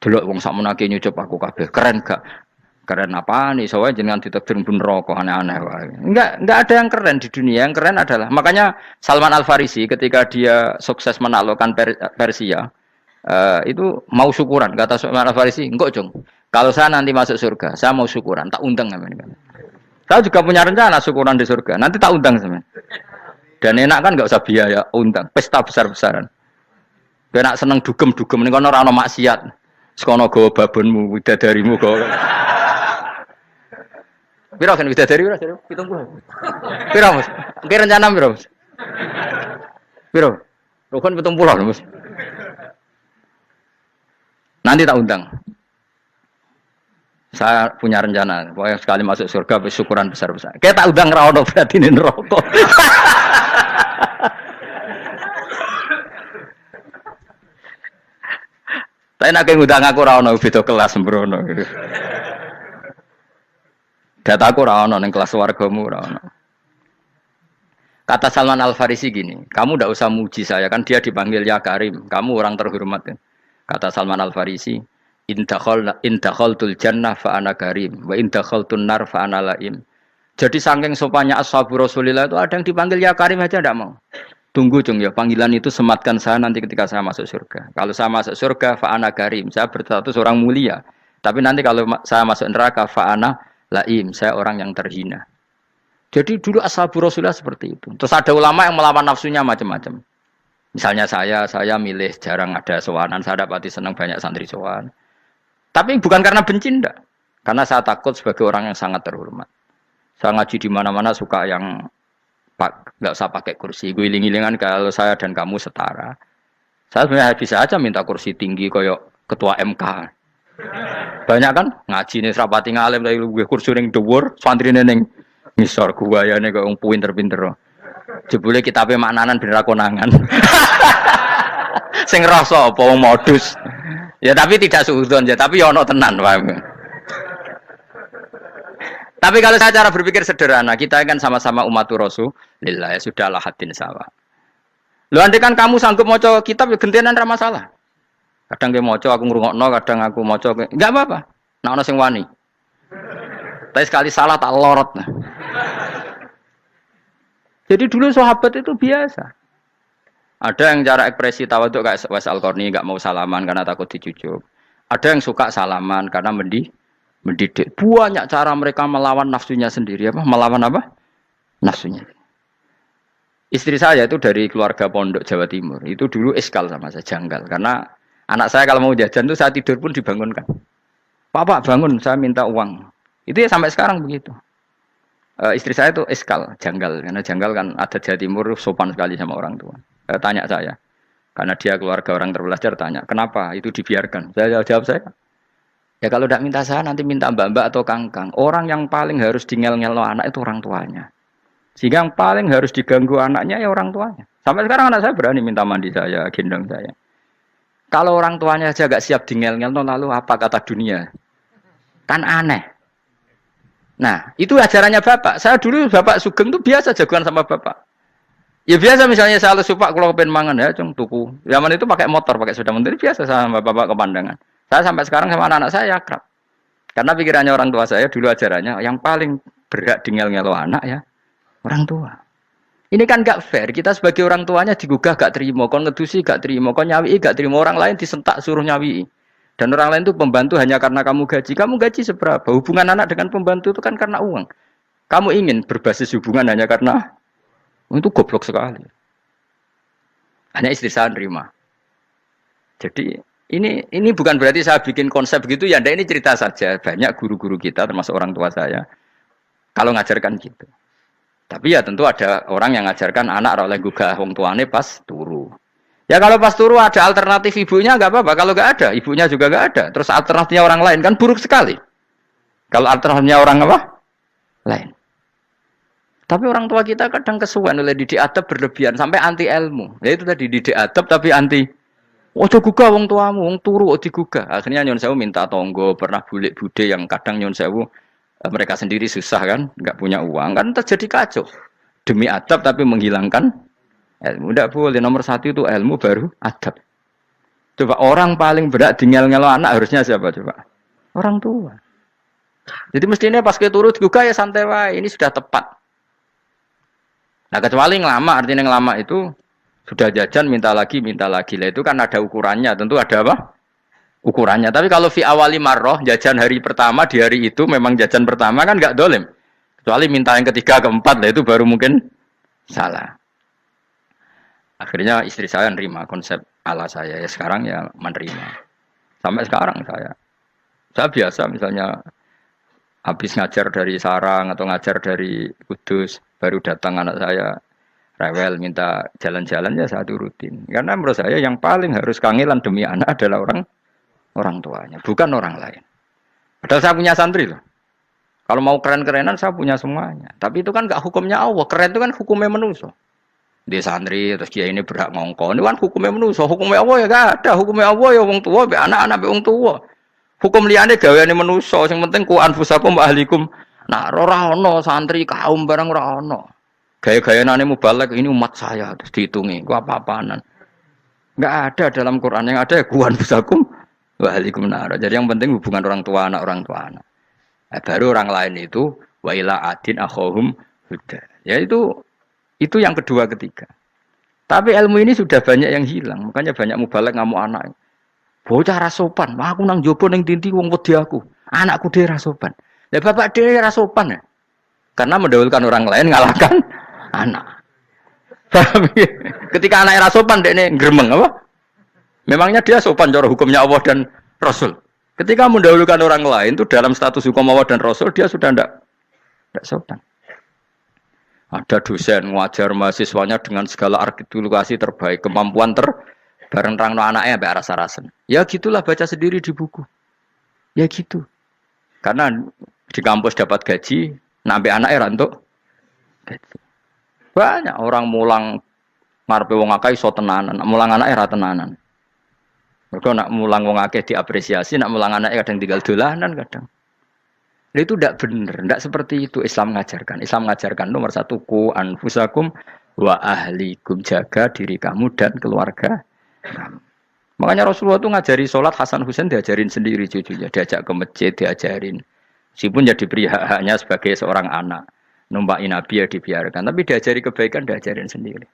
Delok wong sakmenake nyucup aku kabeh. Keren gak? Keren apa nih? Soalnya jangan ditakdir pun rokok aneh-aneh. Enggak ada yang keren di dunia. Yang keren adalah makanya Salman Al Farisi ketika dia sukses menaklukkan Persia itu mau syukuran. Kata Salman Al Farisi, enggak Jong. Kalau saya nanti masuk surga, saya mau syukuran. Tak undang kan. Saya juga punya rencana syukuran di surga. Nanti tak undang sama. Dan enak kan enggak usah biaya undang. Pesta besar-besaran. Enak seneng dugem-dugem ini kan orang maksiat. Sekono go babonmu, widadarimu go. Piro kan widadari ora 70. Piro Mas? Ki rencana piro Mas? Piro? Rukun 70 Mas. Nanti tak undang. Saya punya rencana, pokoknya sekali masuk surga bersyukuran besar-besar. Kayak tak udang ra ono berarti ini neraka. Tapi nak ngundang aku ra ono beda kelas sembrono. Dataku ra ono ning kelas wargamu ra ono. Kata Salman Al Farisi gini, kamu tidak usah muji saya kan dia dipanggil ya Karim, kamu orang terhormat. Kata Salman Al Farisi, indakhaltul jannah fa ana karim, wa indakhaltun nar fa ana laim. Jadi saking sopannya ashabu Rasulillah itu ada yang dipanggil ya Karim aja tidak mau. Tunggu cung ya, panggilan itu sematkan saya nanti ketika saya masuk surga. Kalau saya masuk surga fa ana karim, saya berstatus orang mulia. Tapi nanti kalau saya masuk neraka fa ana laim, saya orang yang terhina. Jadi dulu ashabu Rasulullah seperti itu. Terus ada ulama yang melawan nafsunya macam-macam. Misalnya saya milih jarang ada sowanan, saya dapati senang banyak santri sowan. Tapi bukan karena benci enggak. Karena saya takut sebagai orang yang sangat terhormat. Saya ngaji di mana-mana suka yang enggak usah pakai kursi. Guling-gilingan kalau saya dan kamu setara. Saya sebenarnya bisa aja minta kursi tinggi koyok ketua MK. Banyak kan ngaji nih serapati ngalim dari kursi ning dhuwur, santrine ning ngisor guayane kok wong pinter-pinter. Jebule kitabe maknanan bener konangan. Sing rasa apa wong modus. Ya tapi tidak suudzon ya, tapi ya ono tenan, paham. Tapi kalau saya cara berpikir sederhana, kita kan sama-sama umatur Rasulillah, ya sudahlah hadin sawa. Lho andai kan kamu sanggup maca kitab ya gentenan ra masalah. Kadang ge maca aku ngrungokno, kadang aku maca enggak apa-apa. Nek ana sing wani. Tapi sekali salah tak lorot. Nah. Jadi dulu sahabat itu biasa. Ada yang cara ekspresi tawaduk kayak Wes Al-Qarni nggak mau salaman karena takut dicucuk. Ada yang suka salaman karena mendidik. Banyak cara mereka melawan nafsunya sendiri. Apa? Melawan apa? Nafsunya. Istri saya itu dari keluarga pondok Jawa Timur. Itu dulu iskal sama saya, janggal. Karena anak saya kalau mau jajan itu saya tidur pun dibangunkan. Pak bangun, saya minta uang. Itu ya sampai sekarang begitu. Istri saya itu iskal, janggal. Karena janggal kan ada Jawa Timur sopan sekali sama orang tua. Tanya saya. Karena dia keluarga orang terpelajar tanya, kenapa itu dibiarkan? Saya jawab saya. Ya kalau tidak minta saya nanti minta mbak-mbak atau kangkang. Orang yang paling harus ngel-ngelo anak itu orang tuanya. Sehingga yang paling harus diganggu anaknya ya orang tuanya. Sampai sekarang anak saya berani minta mandi saya, gendong saya. Kalau orang tuanya aja gak siap ngel-ngelo lalu apa kata dunia? Kan aneh. Nah, itu ajarannya bapak. Saya dulu bapak Sugeng itu biasa jagoan sama bapak. Ya biasa misalnya saya lesu pak kalau pengen mangan ya, cung tuku. Zaman itu pakai motor, pakai sepeda motor biasa sama bapak kepandangan. Saya sampai sekarang sama anak-anak saya akrab. Karena pikirannya orang tua saya dulu ajarannya yang paling berhak ngel-ngelo anak ya orang tua. Ini kan gak fair. Kita sebagai orang tuanya digugah gak terima, kon ngedusi gak terima, kon nyawi gak terima, orang lain disentak suruh nyawi. Dan orang lain itu pembantu hanya karena kamu gaji. Kamu gaji seberapa? Hubungan anak dengan pembantu itu kan karena uang. Kamu ingin berbasis hubungan hanya karena itu goblok sekali. Hanya istri saya nerima. Jadi ini bukan berarti saya bikin konsep begitu ya. Ini cerita saja. Banyak guru-guru kita termasuk orang tua saya kalau ngajarkan gitu. Tapi ya tentu ada orang yang ngajarkan anak oleh gugah wong tuane pas turu. Ya kalau pas turu ada alternatif ibunya nggak apa-apa. Kalau nggak ada, ibunya juga nggak ada. Terus alternatifnya orang lain kan buruk sekali. Kalau alternatifnya orang apa? Lain. Tapi orang tua kita kadang kesuwen oleh didik adab berlebihan sampai anti ilmu. Ya itu tadi didik adab tapi anti. Ojo gugah wong tuamu, wong turu ojo digugah. Akhirnya Nyon Sewu minta tonggo, pernah bulik bude yang kadang Nyon Sewu mereka sendiri susah kan, nggak punya uang kan terjadi kacau. Demi adab tapi menghilangkan ilmu. Tidak boleh, nomor satu itu ilmu baru adab. Coba orang paling berat ngel-ngelo anak harusnya siapa coba? Orang tua. Jadi mestinya pas kita turut juga ya santai wae, ini sudah tepat. Nah kecuali ngelama, artinya ngelama itu sudah jajan minta lagi lah itu kan ada ukurannya, tentu ada apa? Ukurannya. Tapi kalau fi awali marroh jajan hari pertama di hari itu memang jajan pertama kan nggak dolim. Kecuali minta yang ketiga keempat lah itu baru mungkin salah. Akhirnya istri saya nerima konsep ala saya ya sekarang ya menerima. Sampai sekarang saya biasa misalnya habis ngajar dari Sarang atau ngajar dari Kudus baru datang anak saya rewel minta jalan-jalan ya saya turutin. Karena menurut saya yang paling harus kangelan demi anak adalah orang tuanya, bukan orang lain. Padahal saya punya santri loh. Kalau mau keren-kerenan saya punya semuanya. Tapi itu kan gak hukumnya Allah. Keren itu kan hukumnya manusia. Dia santri terus dia ini berhak ngongkon. Ini kan hukumnya manusia. Hukumnya Allah ya gak ada. Hukumnya Allah ya wong tua, be anak-anak be wong tua. Hukum liyane gaweane manusia. Yang penting ku anfusakum wa ahlikum. Nah, ora ono santri kaum barang ora ono. Gaya-gayanane mubalek ini umat saya terus dihitungi. Ku apa-apaanan. Enggak ada dalam Quran, yang ada ku anfusakum wa ahlikum nar. Jadi yang penting hubungan orang tua anak. Nah, baru orang lain itu wa ila adin akhahum huda. Ya itu yang kedua ketiga. Tapi ilmu ini sudah banyak yang hilang. Makanya banyak mubalek ngamuk anak. Bocah rasopan, aku nang jopo ning tinti wong wedi aku. Anakku dhewe rasopan. Lah bapak dhewe rasopan ya. Karena mendahulukan orang lain ngalahkan anak. Ketika anaknya rasopan dekne gremeng apa? Memangnya dia sopan cara hukumnya Allah dan Rasul. Ketika mendahulukan orang lain itu dalam status hukum Allah dan Rasul dia sudah tidak sopan. Ada dosen ngajar mahasiswanya dengan segala artikulasi terbaik, kemampuan bareng rangno anaknya sampai rasa-rasen. Ya gitulah baca sendiri di buku. Ya gitu. Karena di kampus dapat gaji, nampi anaknya rantuk gaji. Banyak orang mulang ngarepe wong akeh iso tenanan, mulang anaknya ra tenanan. Mereka nak mulang wong akeh diapresiasi, nak mulang anaknya kadang tinggal dolanan kadang. Nah, itu tidak benar, tidak seperti itu Islam mengajarkan. Islam mengajarkan nomor satu ku anfusakum wa ahlikum, jaga diri kamu dan keluarga kamu. Makanya Rasulullah itu ngajari sholat Hasan Husain diajarin sendiri cucunya, diajak ke masjid diajarin. Meskipun jadi hak-haknya sebagai seorang anak, numpaki Nabi ya dibiarkan, tapi diajari kebaikan diajarin sendiri.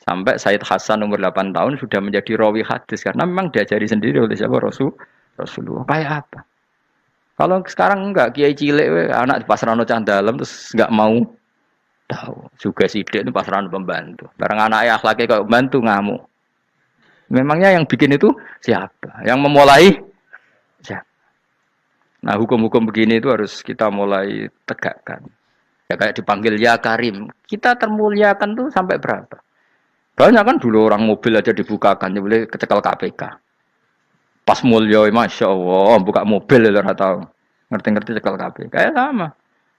Sampai Sayyid Hasan umur 8 tahun sudah menjadi rawi hadis karena memang diajari sendiri oleh siapa Rasulullah. Kayak apa? Kalau sekarang enggak kiai cilik anak di pasrano cah dalam terus enggak mau tahu. Juga sidik itu pasrano pembantu. Barang anaknya akhlaknya kok bantu ngamuk. Memangnya yang bikin itu siapa? Yang memulai siapa? Nah, hukum-hukum begini itu harus kita mulai tegakkan. Ya kayak dipanggil ya Karim. Kita termuliakan tuh sampai berapa? Banyak kan dulu orang mobil aja dibukakan, dia boleh kecekel KPK. Pas mulia, masya Allah, buka mobil ya tahu. Ngerti-ngerti cekel KPK. Kayak sama.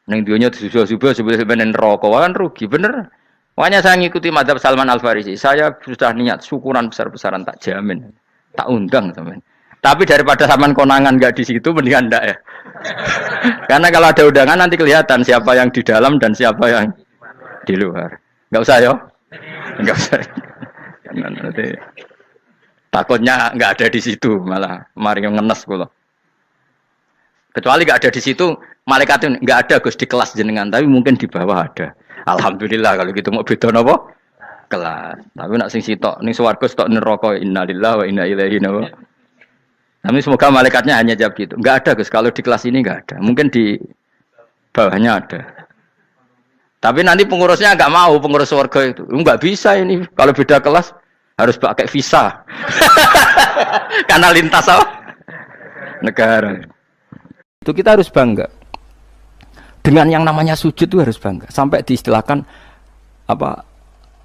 Neng dionya disusul-susul sebenarnya rokok kan rugi, bener. Makanya saya ngikuti madzhab Salman Al Farisi. Saya sudah niat syukuran besar-besaran tak jamin, tak undang teman. Tapi daripada Salman konangan nggak di situ, mendingan enggak ya. Karena kalau ada undangan nanti kelihatan siapa yang di dalam dan siapa yang di luar. Nggak usah ya. Enggak usah. Nanti takutnya enggak ada di situ malah mari ngenes kula. Kecuali enggak ada di situ, malaikat itu enggak ada Gus di kelas jenengan, tapi mungkin di bawah ada. Alhamdulillah kalau gitu mau beda napa? Kelas. Tapi nak sing sitok ning swarga sitok neraka innalillahi wa inna ilaihi raji'un. Tapi semoga malaikatnya hanya jawab gitu. Enggak ada Gus, kalau di kelas ini enggak ada. Mungkin di bawahnya ada. Tapi nanti pengurusnya enggak mau, pengurus surga itu. Enggak bisa ini. Kalau beda kelas harus pakai visa. Karena lintas apa? Negara. Itu kita harus bangga. Dengan yang namanya sujud itu harus bangga. Sampai diistilahkan apa?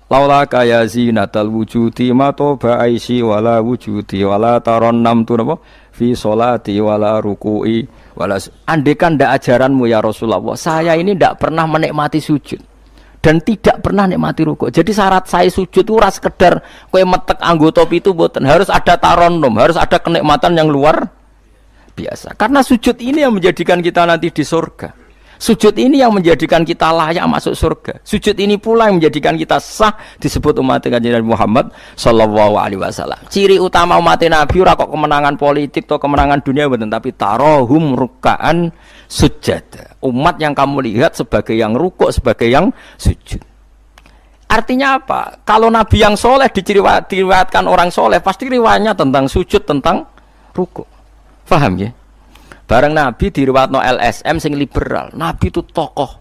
Laula kaya zinatal wujudi ma toba aisi wala wujudi wala taronnam tu napa? Fi sholati wala ruku'i wala. Andekan ndak ajaranmu ya Rasulullah, saya ini ndak pernah menikmati sujud dan tidak pernah nikmati ruku'. Jadi syarat saya sujud itu ora sekedar kowe metek anggota pitu mboten, harus ada taronnum, harus ada kenikmatan yang luar biasa. Karena sujud ini yang menjadikan kita nanti di surga. Sujud ini yang menjadikan kita layak masuk surga. Sujud ini pula yang menjadikan kita sah disebut umat Kanjeng Muhammad sallallahu alaihi wasallam. Ciri utama umat Nabi ora kok kemenangan politik atau kemenangan dunia mboten, tapi tarohum ruk'an sujud. Umat yang kamu lihat sebagai yang rukuk, sebagai yang sujud. Artinya apa? Kalau Nabi yang soleh diriwayatkan orang soleh, pasti riwayatnya tentang sujud, tentang rukuk. Paham ya? Bareng Nabi diriwayatno LSM sing liberal. Nabi itu tokoh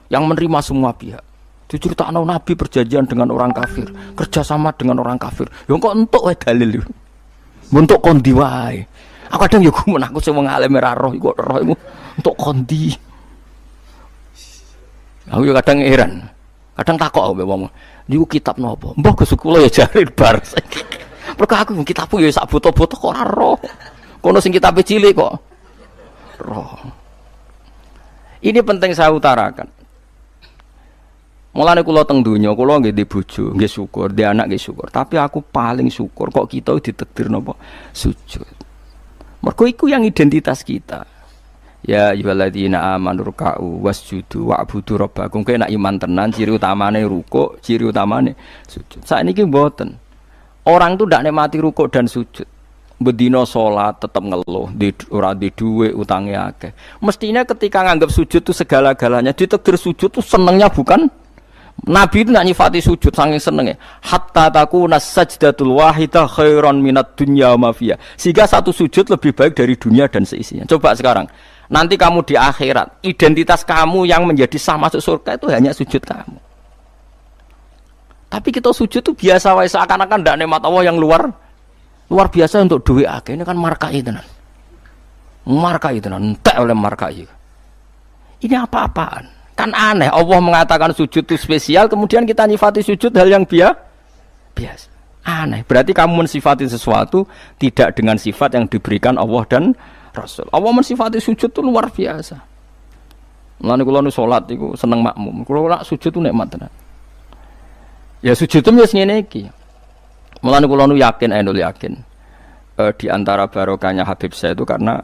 yang menerima semua pihak. Diceritakan Nabi perjanjian dengan orang kafir, kerjasama dengan orang kafir. Ya kok entuk wae dalil. Untuk kondi wae. Aku kadang ya gumun aku sing wong alim ora roh kok roh iku untuk kondi. Aku ya kadang heran. Kadang takok mbek wong. Niku kitab napa? Mbah Gus kula ya jare bar. Mergo aku kitabku ya sak foto-foto kok ora roh. Kono sing kitabe cilik kok. roh. Ini penting saya utarakan. Mulane kula teng donya, kula nggih di bojo, nggih syukur, di anak nggih syukur. Tapi aku paling syukur kok kita ditakdir napa sujud. Mergo iku yang identitas kita. Ya ayyuhalladzina amanu ruk'u wasjudu wa'budu rabbakum. Kowe nek iman tenan ciri utamane rukuk, ciri utamane sujud. Saiki mboten. Orang tuh ndak nikmati rukuk dan sujud. Bedino sholat tetap ngeluh, ora di duwe utangnya akeh. Mestinya ketika nganggap sujud itu segala-galanya, ditakdir sujud itu senengnya bukan Nabi itu nak nyifati sujud saking senengnya. Hatta takuna sajdatul wahidah khairan minad dunya ma fiha. Sehingga satu sujud lebih baik dari dunia dan seisinya. Coba sekarang, nanti kamu di akhirat, identitas kamu yang menjadi sah masuk surga itu hanya sujud kamu. Tapi kita sujud itu biasa wae seakan-akan ndak nikmat Allah yang luar biasa untuk duit akeh. Ini kan markai tenan. Markai tenan, entek oleh markai. Ini apa-apaan? Kan aneh, Allah mengatakan sujud itu spesial, kemudian kita nyifati sujud hal yang biasa. Aneh, berarti kamu mensifati sesuatu tidak dengan sifat yang diberikan Allah dan Rasul. Allah mensifati sujud itu luar biasa. Mulane kula nu salat iku seneng makmum. Kula nak sujud itu nikmat tenan. Ya sujud itu wis ngene iki. Mulane kula nu yakin, yakin. Di antara barokahnya Habib saya itu karena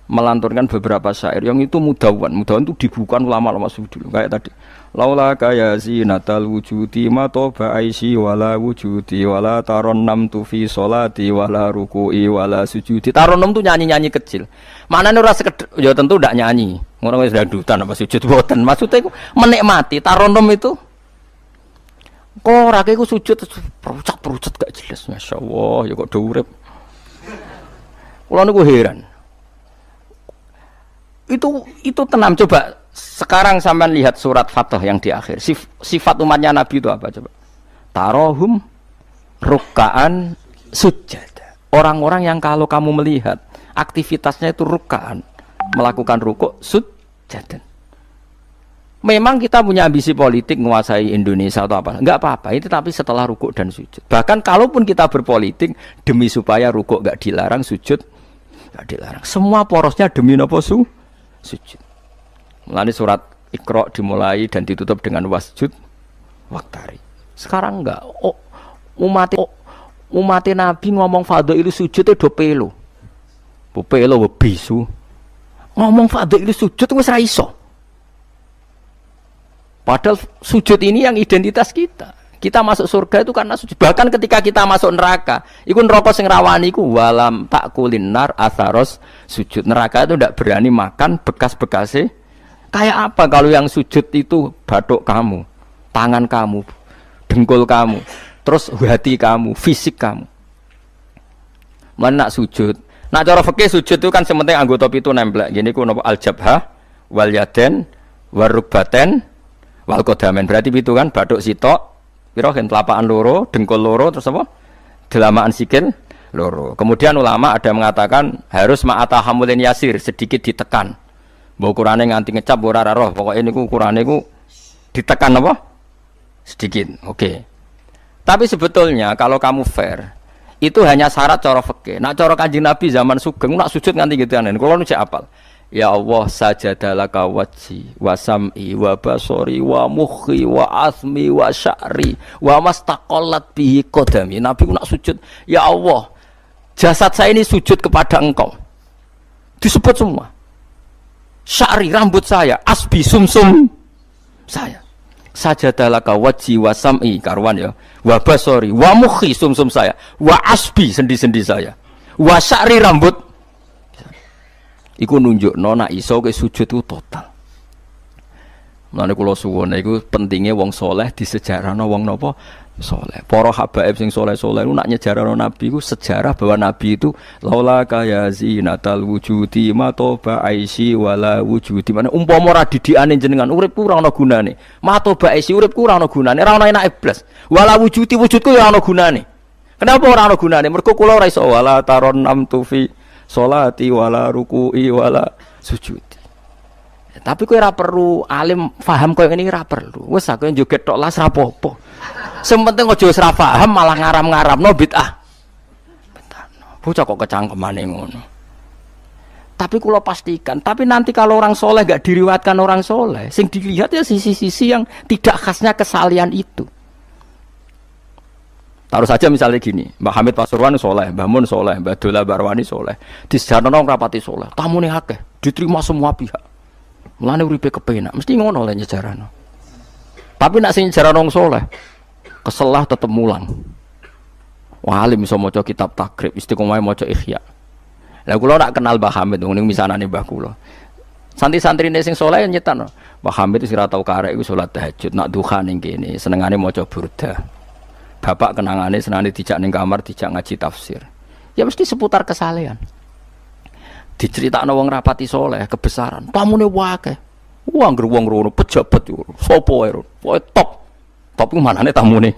melanturkan beberapa syair yang itu mudawan itu dibukukan ulama-ulama sufi dulu kayak tadi laula kaya zinatal wujudi ma toba aisi wala wujudi wala taronnam tu fi sholati wala ruku'i wala sujudi. Taronnam tuh nyanyi-nyanyi kecil, maknanya ora sekedar ya tentu ndak nyanyi ngono wis dangdutan apa sujud boten, maksudnya iku menikmati. Taronnam itu kok ora iku sujud perucat gak jelas, masyaallah ya kok do urip. Kula niku heran. Itu tenang. Coba sekarang sampean lihat surat Fatah yang di akhir. Sifat umatnya Nabi itu apa coba? Tarohum rukkaan sujud. Orang-orang yang kalau kamu melihat aktivitasnya itu rukkaan, melakukan rukuk sujud. Memang kita punya ambisi politik menguasai Indonesia atau apa? Enggak apa-apa. Itu tapi setelah rukuk dan sujud. Bahkan kalaupun kita berpolitik demi supaya rukuk enggak dilarang, sujud enggak dilarang. Semua porosnya demi napa sujud. Mulane surat Iqra dimulai dan ditutup dengan wasjud waktari. Sekarang enggak. Umat Nabi ngomong fadhil sujud do pelo. Pelo bisu. Ngomong fadhil sujud wis ra iso. Padahal sujud ini yang identitas kita. Kita masuk surga itu karena sujud. Bahkan ketika kita masuk neraka, iku neraka sing rawani iku walam takulin nar atharos sujud. Neraka itu tidak berani makan bekas-bekasnya. Kayak apa kalau yang sujud itu bathuk kamu, tangan kamu, dengkul kamu, terus hati kamu, fisik kamu. Mana nak sujud? Nak cara fikih sujud itu kan sementing anggota pitu nemplek. Gini ku napa al-jabhah wal yaden warukbaten wal qadamen. Berarti pitu kan bathuk sitok. Piro kan telapakan loro, dengkul loro, terus apa? Delamaan sikil loro. Kemudian ulama ada mengatakan harus ma'ata hamulin yasir, sedikit ditekan. Mbok ukurane nganti ngecap ora roh, pokoke niku ukurane ku ditekan apa? Sedikit. Oke. Tapi sebetulnya kalau kamu fair, itu hanya syarat cara fikih. Nak cara Kanjeng Nabi zaman sugeng nak sujud nganti gituan. Kulo nu cek apal. Ya Allah sajadalaka wajhi wa sam'i wa basori wa mukhi wa asmi wa sya'ri wa mastaqallat bihi qadami. Nabi nak sujud, ya Allah jasad saya ini sujud kepada engkau. Disebut semua. Sya'ri rambut saya, asbi sumsum saya. Sajadalaka wajhi wa sam'i karwan ya. Wa basori wa mukhi sumsum saya. Wa asbi sendi-sendi saya. Wa sya'ri rambut iku nunjukno nek iso ke sujud itu total. Mulane kula suwun iku pentinge wong saleh disejarahno wong napa saleh. Para habaib sing saleh-saleh niku nak nyejarahno Nabi iku sejarah bahwa Nabi itu laula kaya zinatal wujudi ma toba aisi wala wujudi. Mane umpama ora didikane jenengan uripku ora ana gunane. Ma toba aisi uripku ora ana gunane, ora ana enake blas. Wala wujudi wujudku ya ana gunane. Kenapa ora ana gunane? Mergo kula ora iso wala taron nam tufi sholati wala ruku'i wala sujudi. Tapi kowe ora perlu alim paham koyo ngene ora perlu. Wis aku joget tok las ra apa-apa. Sing penting aja wis ra paham malah ngaram-ngaramno bid'ah. Bocah kok kecangkemane ngono. Tapi kalau pastikan, tapi nanti kalau orang soleh gak diriwatkan orang soleh, sing dilihat ya sisi-sisi yang tidak khasnya kesalian itu. Taruh saja misalnya gini, Mbak Hamid Pasuruan soleh, Mbak Mun soleh, Mbak Dola Barwani soleh, di sejarah orang rapati soleh, tamu nih akeh, diterima semua pihak. Mulane uripe kepenak, mesti ngono oleh nyejarano. Tapi nak sing nyejarano orang soleh, keselah tetep mulang. Walim iso maca kitab takrib, istiqomah maca Ihya. Lah kula nak kenal Mbah Hamid ning misanane Mbah kula. Santri-santrine sing saleh nyetan. Mbah Hamid wis ora tau karek iku salat tahajud, nak duha ning kene, senengane maca burdah. Bapak kenangane senengane dijak ning kamar, dijak ngaji tafsir. Ya mesti seputar kesalehan. Diceritakno wong rapati saleh kebesaran, tamune wae. Wong ngger wong rono pejabat yo. Sopo wae rono. Pokoke top. Top ku manane tamune.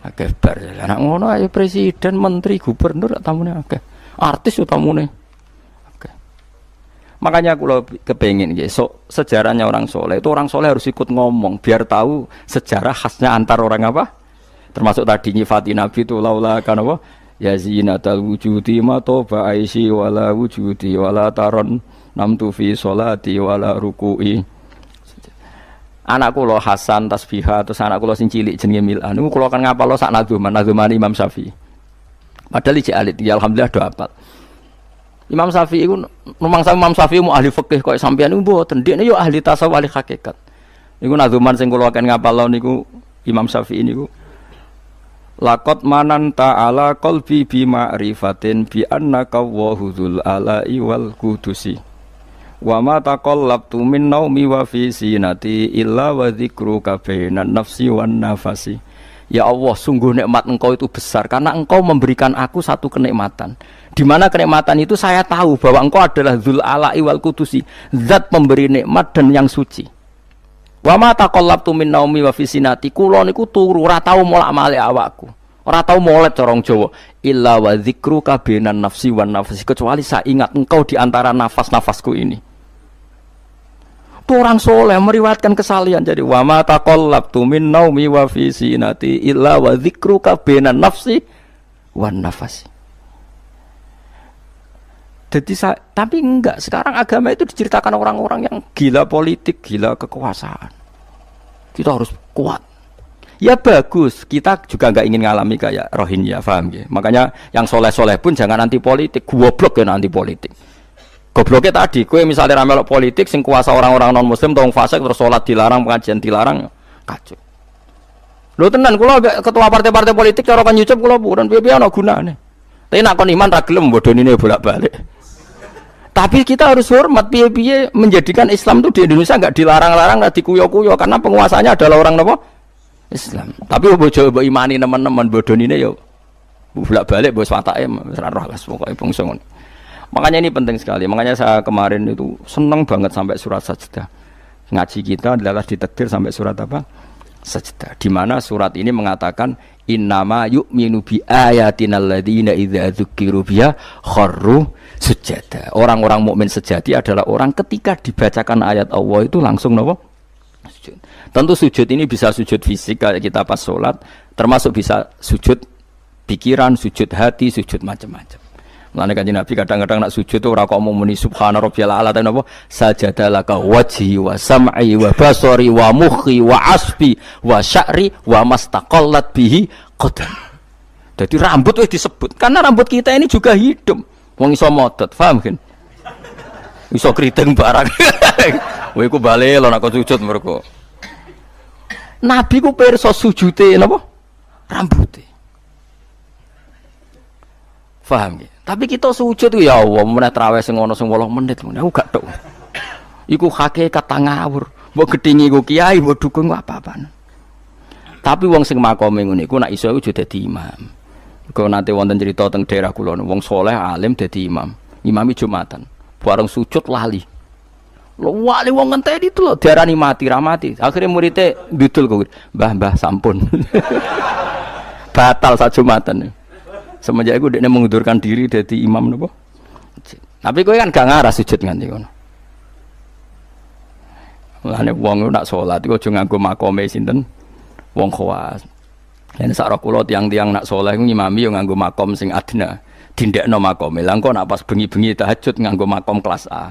Akeh bar. Lah ngono ayo presiden, menteri, gubernur tamune akeh. Artis utamune. Oke. Makanya aku kepengen so, sejarahnya orang soleh itu orang soleh harus ikut ngomong biar tahu sejarah khasnya antar orang apa. Termasuk tadi nyifati Nabi itu laula kan apa? Ya zinatal wujudi ma toba aisi wala wujudi wala taron namtu fi sholati wala ruku'i. Anakku lo Hasan tasbihah terus anakku lo sing cilik jenenge Milan. Niku kula kan ngapalo sak nadzuman Imam Syafi'i. Padahal iki alit, ya alhamdulillah do apal. Imam Syafi'i iku Imam Syafi'i mu ahli fikih kok sampeyan niku mboten, dekne yo ahli tasawuf ahli hakikat. Niku nadzuman sing kula akan ngapalo niku Imam Syafi'i niku. Laqad manan ta'ala qalbi bi ma'rifatin bi annaka wahudul ala'i wal qudusi. Wa ma taqallabtu min naumi wa fi sinati illa wa dzikruka bainan nafsi wan nafasi. Ya Allah, sungguh nikmat Engkau itu besar karena Engkau memberikan aku satu kenikmatan. Di mana kenikmatan itu saya tahu bahwa Engkau adalah Dzul Ala'i wal Qudusi, zat pemberi nikmat dan yang suci. Wa ma taqallabtu min naumi wa fi sinati, kula niku turu ora tau molak-malik awakku. Ora tau molet corong Jawa. Illa wa dzikruka bainan nafsi wan nafsi, kecuali saya ingat Engkau di antara nafas-nafasku ini. Itu orang soleh meriwayatkan kesalian. Jadi wa ma taqallabtu min naumi wa fi sinati illa wa dzikruka bainan nafsi wan nafasi. Jadi tapi enggak, sekarang agama itu diceritakan orang-orang yang gila politik, gila kekuasaan. Kita harus kuat. Ya bagus, kita juga enggak ingin ngalami kayak Rohingya, paham ya? Makanya yang soleh-soleh pun jangan anti politik, goblok ya anti politik. Gobloknya tadi, kowe misalnya ramelok politik sing kuasa orang-orang non muslim tong fasik terus salat dilarang, pengajian dilarang, kacau. Lho tenan kula ketua partai-partai politik cara kan nyucup kula bukan piye-piye ana gunane. Tapi nek kon iman ra gelem bodonine bolak-balik. Tapi kita harus hormat piye-piye menjadikan Islam itu di Indonesia enggak dilarang-larang, enggak dikuyo-kuyo karena penguasanya adalah orang napa? Islam. Tapi bojo mbok imani teman-teman bodonine ya bolak-balik bos watake ora roh las pokoke bangsa ngono. Makanya ini penting sekali. Makanya saya kemarin itu senang banget sampai surat Sajdah. Ngaji kita adalah ditakdir sampai surat apa? Sajdah. Di mana surat ini mengatakan innama yu'minu bi ayatinal ladzina idza dzukiru biha kharru sujada. Orang-orang mukmin sejati adalah orang ketika dibacakan ayat Allah itu langsung napa? Sujud. Tentu sujud ini bisa sujud fisik kayak kita pas salat, termasuk bisa sujud pikiran, sujud hati, sujud macam-macam. Mulane Kanjeng Nabi kadang-kadang nak sujud tuh ora kok muni subhana rabbiyal a'la tapi napa sajadalaka wajhi wa sam'i wa basari wa mukhi wa asbi wa sya'ri wa mastaqallat bihi qadam. Jadi rambut wis disebut karena rambut kita ini juga hidup. Wong iso modot, paham kan? Iso kriting barang. Kowe iku bali lho nak sujud mergo. Nabi ku pirsa sujude napa? Rambuté. Paham ya? Tapi kita sujud itu ya Allah, meneh traweh sing ana sing 8 menit ngono aku gak tok. Iku hakikat ngawur. Mbok gedhingi ku kiai, mbok dukung apa-apaan. Tapi wong sing makome ngono iku nek iso iku dadi imam. Kok nate wonten cerita teng daerah kula wong saleh alim dadi imam. Imami Jumatan. Bareng sujud lali. Lho wali wong ngenteni itu lho diarani mati ra mati. Akhire muridé ndudul kok. Mbah sampun. Batal sak Jumatan. Semenjak itu dia mengundurkan diri dari imam nopo. Tapi kowe kan gak ngarah sujud nganti ngono. Mulane wong nak salat iku aja nganggo makome sinten wong khawas. Yen sak kula tiyang-tiyang nak saleh iku ngimami yo nganggo makom sing adna. dindekno makome. Lah engko nak pas bengi-bengi tahajud nganggo makom kelas A.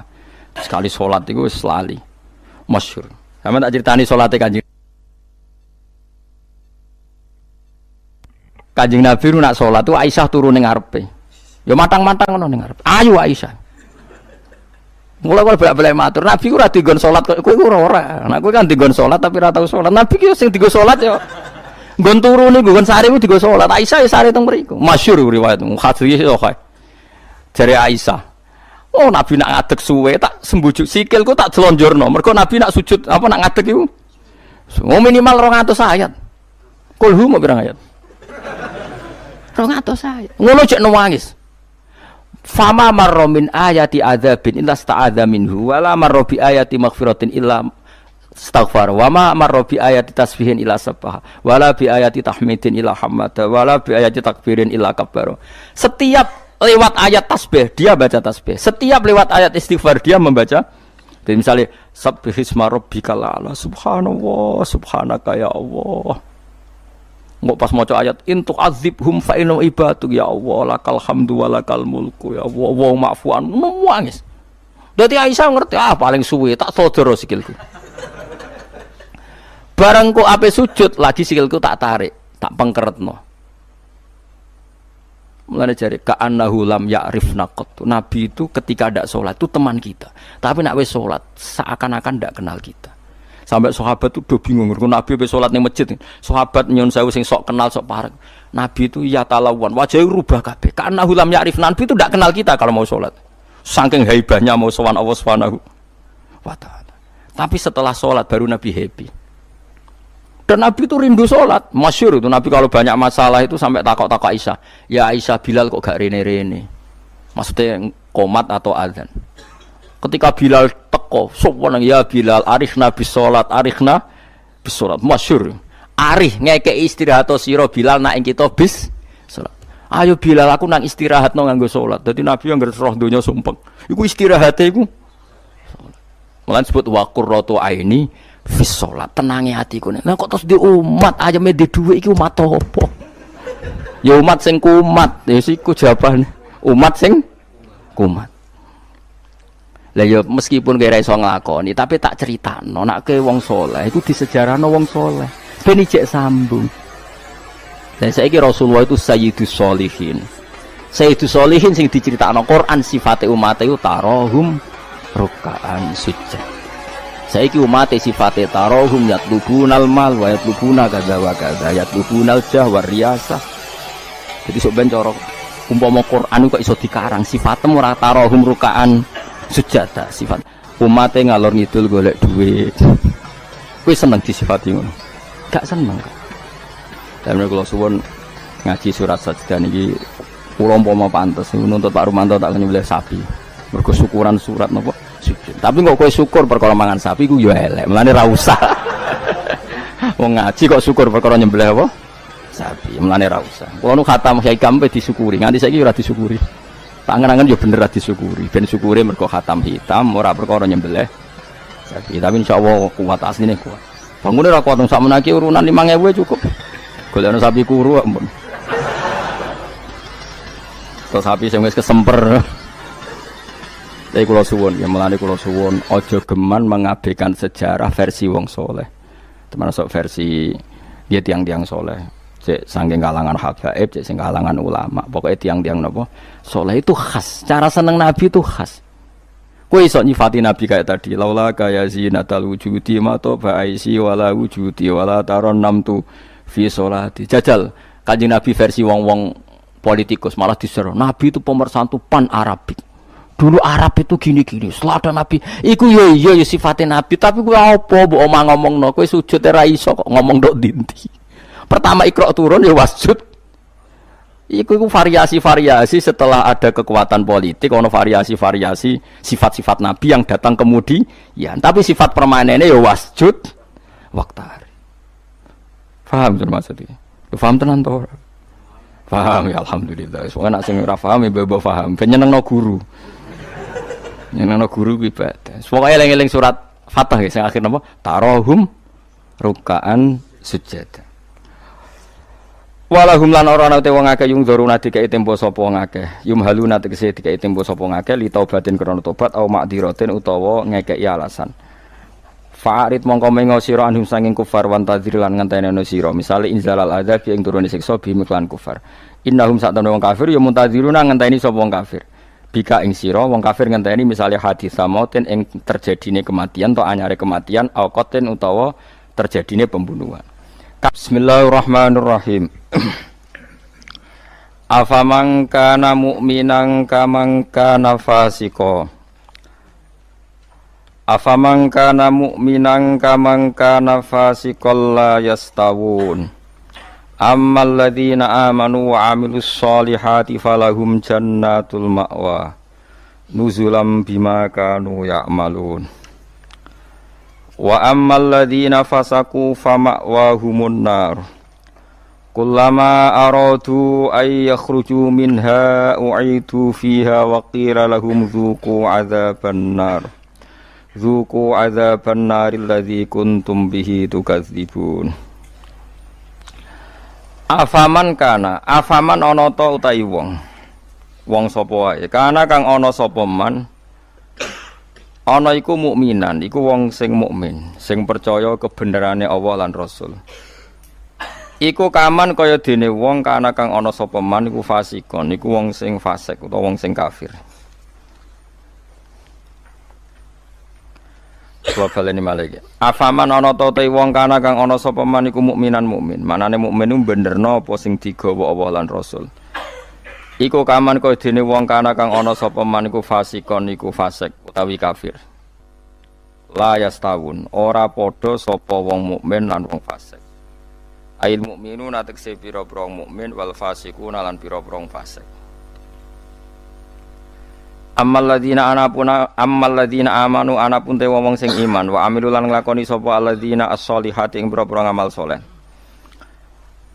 Sekali salat iku wis lali. Masyhur. Sampe tak critani salate Kanjeng Nabi nak salat tuh Aisyah turu ning ngarepe. Ya matang-matang ngono ning ngarepe. Ayo Aisyah. Mulai bolak-balik matur, Nabi ku ora digon salat kok kowe ora. Nek kowe kan digon salat tapi ora tau salat. Nabi ki sing digo salat ya nggon turu niku nggon sare ku digo salat. Aisyah ya sare teng mriku. Masyhur riwayat hadis yo kaya. Jare Aisyah. Oh Nabi nak ngadeg suwe tak sembujuk sikilku tak jelonjorno. Mergo Nabi nak sujud apa nak ngadeg iku. Oh minimal 200 ayat. Kulhu mau pirang ayat? 200 ayat. Ngono cek nangis. Fama marra min ayati adzabin illa sta'adza minhu wala marra bi ayati maghfiratin illa astaghfar wa ma marra bi ayati tasbihin illa sabbaha wala bi ayati tahmidin illa hamada wala bi ayati takbirin illa kabbara. Setiap lewat ayat tasbih dia baca tasbih. Setiap lewat ayat istighfar dia membaca. Jadi misalnya subbihisma rabbikal a'la subhanallah subhanaka ya Allah. Nggak pas maca ayat intu azibhum fa inna ibaduk ya Allah lakal hamdu wa lakal mulku ya Allah wa ma'fuan nangis. Dadi Aisyah ngerti paling suwe tak sodoro sikilku. Bareng kok ape sujud lagi sikilku tak tarik, tak pengkeretno. Mulane jare ka'annahu lam ya'rifna qat. Nabi itu ketika ndak salat itu teman kita. Tapi nek wis salat seakan-akan ndak kenal kita. Sampai sahabat itu udah bingung, Nabi wis salat ning masjid. Sahabat nyun sewu sing sok kenal sok parek. Nabi itu ya talawan, wajahnya rubah kabeh. Ka'annahu lam ya'rifna. Nabi itu ndak kenal kita kalau mau salat. Saking haibahnya mau sowan Allah Subhanahu wa taala. Tapi setelah salat baru Nabi happy. Dan Nabi itu rindu sholat, masyhur itu Nabi kalau banyak masalah itu sampai takok-takok Aisyah. Ya Aisyah Bilal kok gak rene-rene? Maksudnya qomat atau adzan. Ketika Bilal teko, sopan ya Bilal, arihna bis sholat, arihna bis sholat, masyhur. Arih ngekei istirahat sira Bilal nak kita bis sholat. Ayo Bilal aku nang istirahat no nganggo sholat. Jadi Nabi yang roh donya sumpek. Iku istirahate iku. Mulane disebut wa qurratu aini fis sholat, tenangi hatiku. Nah kok terus di umat aja di duit iki umat apa? Ya umat sing kumat, ya siku jawaban umat sing kumat. Lah ya meskipun kira iso nglakoni, tapi tak critakno nek ke wong saleh iku disejarahno wong saleh. Ben ijek sambung. Dan saiki Rasulullah itu sayyidus sholihin. Sayyidus sholihin sing diceritakno Quran sifate umat itu tarahum ruk'an sujud. Saiki umate sifate tarahum yatlubunal mal wa yatlubuna kadza wa kadza yatlubunal jah wa riyasah. Jadi sok ben cara umpama Quran kok iso dikarang sifatem ora tarahum rukaan sujada sifat umate ngalor ngidul golek duit. Kowe seneng disifati ngono? Gak seneng kok. Lan kula suwun ngaji surat sajdah niki kula umpama pantes nuntut Pak Rumanto tak nyembelih sapi. Mergo syukuran surat napa sujud. Tapi kok kowe syukur perkara mangan sapi ku ya elek. Mulane ra usah. Wong ngaji kok syukur perkara nyembelih apa? Sapi. Mulane ra usah. Kulo nu khatam hikam pe disyukuri. Nganti saiki ora disyukuri. Pangeran yo bener ra disyukuri. Ben syukure mergo khatam hitam ora perkara nyembelih sapi. Tapi insyaallah kuat asline kuat. Bangune ra kuat sak menaki urunan 5.000 cukup. Golekno sapi kuru ampun. Kok sapi sing wis kesemper. Tapi kula suwun, ya melane kula suwun aja geman mengabaikan sejarah versi wong soleh. Termasuk versi dia tiang-tiang soleh. Cek saking kalangan habaib, cek sing kalangan ulama. Pokoknya tiang-tiang napa soleh itu khas. Cara seneng Nabi itu khas. Kowe iso nyifati Nabi kayak tadi. Laula kaya zinatal wujudi ma to ba'isi wala wujudi wala taron namtu fi sholati. Jajal Kanjeng Nabi versi wong-wong politikus malah diseru. Nabi itu pemersatu pan Arabik. Dulu Arab itu gini-gini, setelah ada Nabi, iku ya sifatnya Nabi, tapi gue apa, bu omah ngomong no, gue sujud iso kok ngomong dok dinti. Pertama Iqra turun ya wasjud, iku variasi-variasi setelah ada kekuatan politik, ono variasi-variasi sifat-sifat Nabi yang datang kemudian, tapi sifat permanennya ya wasjud, waktari. Paham maksudnya? Paham tenan toh? Paham ya alhamdulillah. Soalnya nak sing ora paham ya bebo paham. Penyeneng no guru. Nyenengno guru kuwi ibadah. Pokoke eling-eling surat Fatah ya sing akhir napa? Tarahum rukaan sujud. Walahum lan ora ana te wong akeh yung dzuruna dikai tempo sapa wong akeh. Yumhaluna tegese dikai tempo sapa wong akeh li taubatin krana tobat au ma'diratin utawa ngekeki alasan. Fa'arid mongko mengo sira anhum sanging kufar wan tadzir lan ngenteni sira. Misale inzalal adzab ing turune siksa bimiklan kufar. Innahum satamne wong kafir ya muntadziruna ngenteni sapa wong kafir. Bika ing sira wong kafir ngenteni misale hadis samoten ing terjadine kematian atau anyare kematian au qatin utawa terjadine pembunuhan. Bismillahirrahmanirrahim. Afaman kana mu'minan kaman kana fasiko. Afaman kana mu'minan kaman kana fasikol la yastawun. Ammal ladzina amanu wa 'amilus solihati falahum jannatul ma'wa nuzulam bima kanu ya'malun. Wa ammal ladzina fasaku fama'wahumun nar. Kullama aradu ay yakhruju minha u'idu fiha wa qila lahum dzuqu 'adzaban nar. Dzuqu 'adzaban naril ladzi kuntum bihi tukadzibun. Afaman kana, afaman ana ta utahi wong. Wong sapa wae, kana kang ana sapa man ana iku mukminan, iku wong sing mukmin, sing percaya kebenerane Allah lan Rasul. Iku kaman kaya dene wong kana kang ana sapa man iku fasikon, iku wong sing fasik utawa wong sing kafir. Coba baleni malih. Afaman ana ta wong kana kang ana sapa man iku mukminan mukmin. Manane mukmin iku benerno apa sing digawa Allah lan Rasul. Iku kaman kaya dene wong kana kang ana sapa man iku fasikon iku fasik utawi kafir. La yastawun, ora padha sapa wong mukmin lan wong fasik. Ail mukminuna tekse pira-pira mukmin wal fasikuna lan pira-pira fasik. Ammal ladzina amanu anapun te wong sing iman wa amilu lan nglakoni sapa alladzina as-solihati ing pira-pira amal saleh.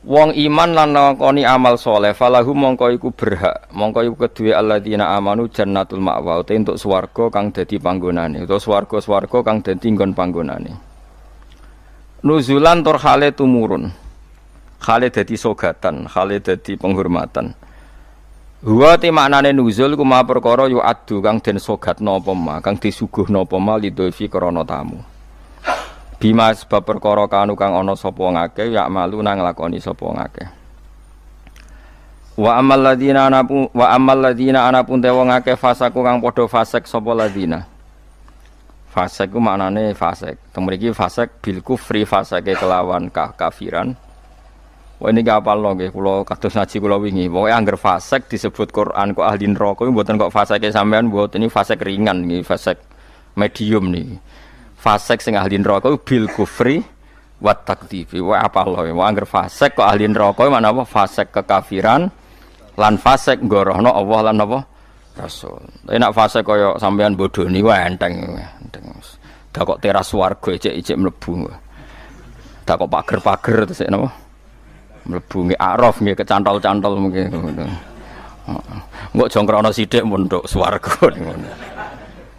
Wong iman lan nglakoni amal saleh falahu mongko iku berhak, mongko iku keduwe alladzina amanu jannatul ma'wa te entuk swarga kang dadi panggonane utawa swarga-swarga kang dadi nggon panggonane. Nuzulan tur hale tumurun. Hale dadi sogatan, hale dadi penghormatan. Huwa te maknane nuzul ku ma perkara yu adu kang den sogatna apa ma, kang disuguhna apa ma lidhofi krana tamu. Bima sebab perkara kanu kang ana sapa ngake ya malu nang nglakoni sapa ngake. Wa ammal ladzina anapun te wong akeh fasaku kang padha fasik sapa ladzina. Fasik ku maknane fasik. Teng mriki fasik bil kufri fasike kelawan kafiran. Wah ini gak apal loh, kalau kados ngaji kalau wingi, pokoknya angger fasek disebut Quran kok ahli neraka, buatan kok fasek sampean buat ini fasek ringan nih, fasek medium nih, fasek sing ahli neraka bil kufri wat takdzibi, wah apal loh, wah angger fasek kok ahli neraka, mana apa fasek kekafiran, lan fasek gorohno Allah lan apa Rasul. Tapi nak fasek koyo sampean bodoh nih, wah enteng, dah kok teras warga ijek mlebu, dah kok pager terus apa? Mlebu nggih araf nggih kecantol-cantol mungkin ngono. Mbok jongkrono sithik mun nduk swarga ngono.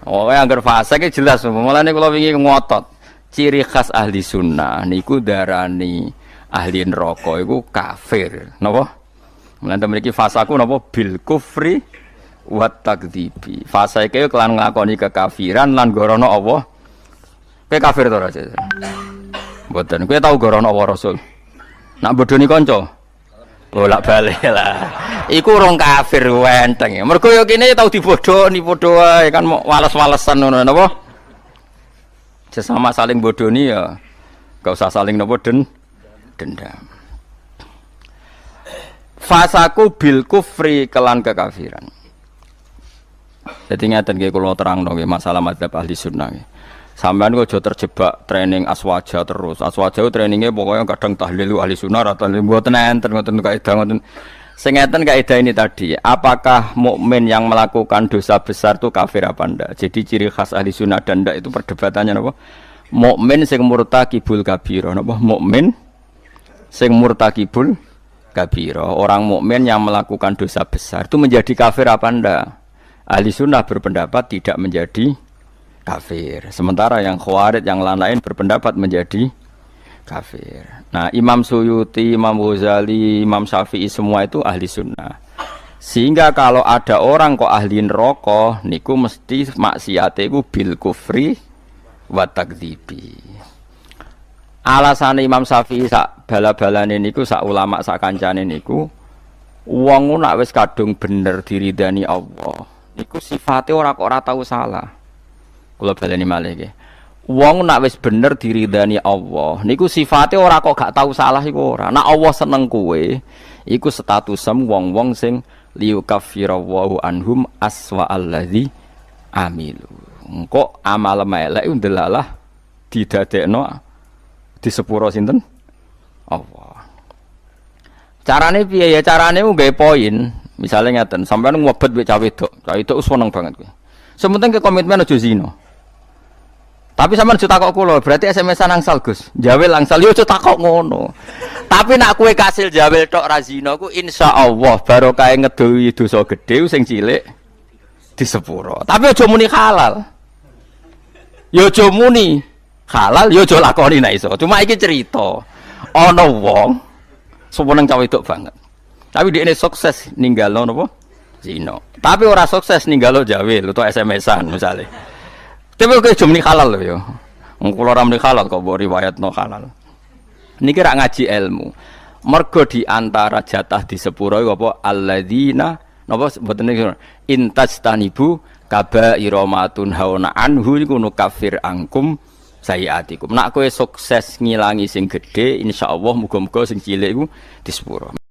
Oh, angger fasik jelas, mulane kula wingi ngotot. Ciri khas ahli sunnah niku darani ahli neraka iku kafir. Napa? Mulane mriki fasaku napa bil kufri wat takdzibi. Fasike kelan nglakoni kekafiran lan gorono Allah. Kowe kafir to ora? Mboten. Kowe tau gorono Allah Rasul? Nak bodoni kanca. Bolak-balik lah. Iku urung kafir wenteng. Mergo yo kene tau dibodoni padha wae kan wales-walesan ngono napa? Sesama saling bodoni ya gak usah saling napa dendam. Fasaku bil kufri kelan kekafiran. Dadi ngaten nggih kula terangno nggih masalah madzhab ahli sunnah nggih. Sampeyan kok aja terjebak training aswaja terus. Aswaja trainingnya pokoknya kadang tahlil ahli sunnah atau mboten enten ngoten kaidah ngoten. Sing ngeten kaidah ini tadi, apakah mukmin yang melakukan dosa besar itu kafir apa ndak? Jadi ciri khas ahli sunnah dan ndak itu perdebatannya napa? Mukmin sing murtakibul kabira napa? Mukmin sing murtakibul kabira. Orang mukmin yang melakukan dosa besar itu menjadi kafir apa ndak? Ahli sunnah berpendapat tidak menjadi kafir. Sementara yang khawarij yang lain berpendapat menjadi kafir. Nah, Imam Suyuti, Imam Ghazali, Imam Syafi'i semua itu ahli sunnah. Sehingga kalau ada orang kok ahli neraka niku mesti maksiate iku bil kufri wa takdzibi. Alasane Imam Syafi'i sak bala-balane niku sak ulama sak kancane niku wong nak wis kadung bener diridani Allah. Niku sifate ora kok ora tau salah. Kula baleni malih nggih. Wong nak wis bener diridani Allah, niku sifate ora kok gak tau salah iku ora. Nak Allah seneng kowe, iku statusem wong-wong sing liyukaffirallahu anhum aswa alladzi amilu. Engko amal elek ndelalah didadekno di sepuro sinten? Allah. Carane piye ya? Carane nggawe poin. Misale ngaten, sampean ngobet wek cawe wedok. Cawe wedok seneng banget kowe. Sementing ke komitmen aja zina. Tapi sampean aja takok kula, berarti SMS-an angsal Gus. Jawel angsal yo aja takok ngono. Tapi nak kowe kasil jawel tok ra zina ku insyaallah barokah ngedohi dosa gedhe sing cilik di sepuro. Tapi aja muni halal. Yo aja muni halal, yo aja lakoni nek iso. Cuma iki cerita. Ana wong seneng cawe wedok banget. Tapi dhekne sukses ninggalno napa? Zina. Tapi ora sukses ninggalo jawel utawa SMS-an misale. Tapi kok aja muni halal lho yo. Wong kula ora muni halal kok mbok riwayatno halal. Niki rak ngaji ilmu. Mergo di antara jatah di sepuro iku apa alladzina napa mboten niku intajtanibu kaba'ira ma tunhauna anhu iku nukaffir angkum sayiatikum. Nak kowe sukses ngilangi sing gedhe insyaallah muga-muga sing cilik iku di sepuro.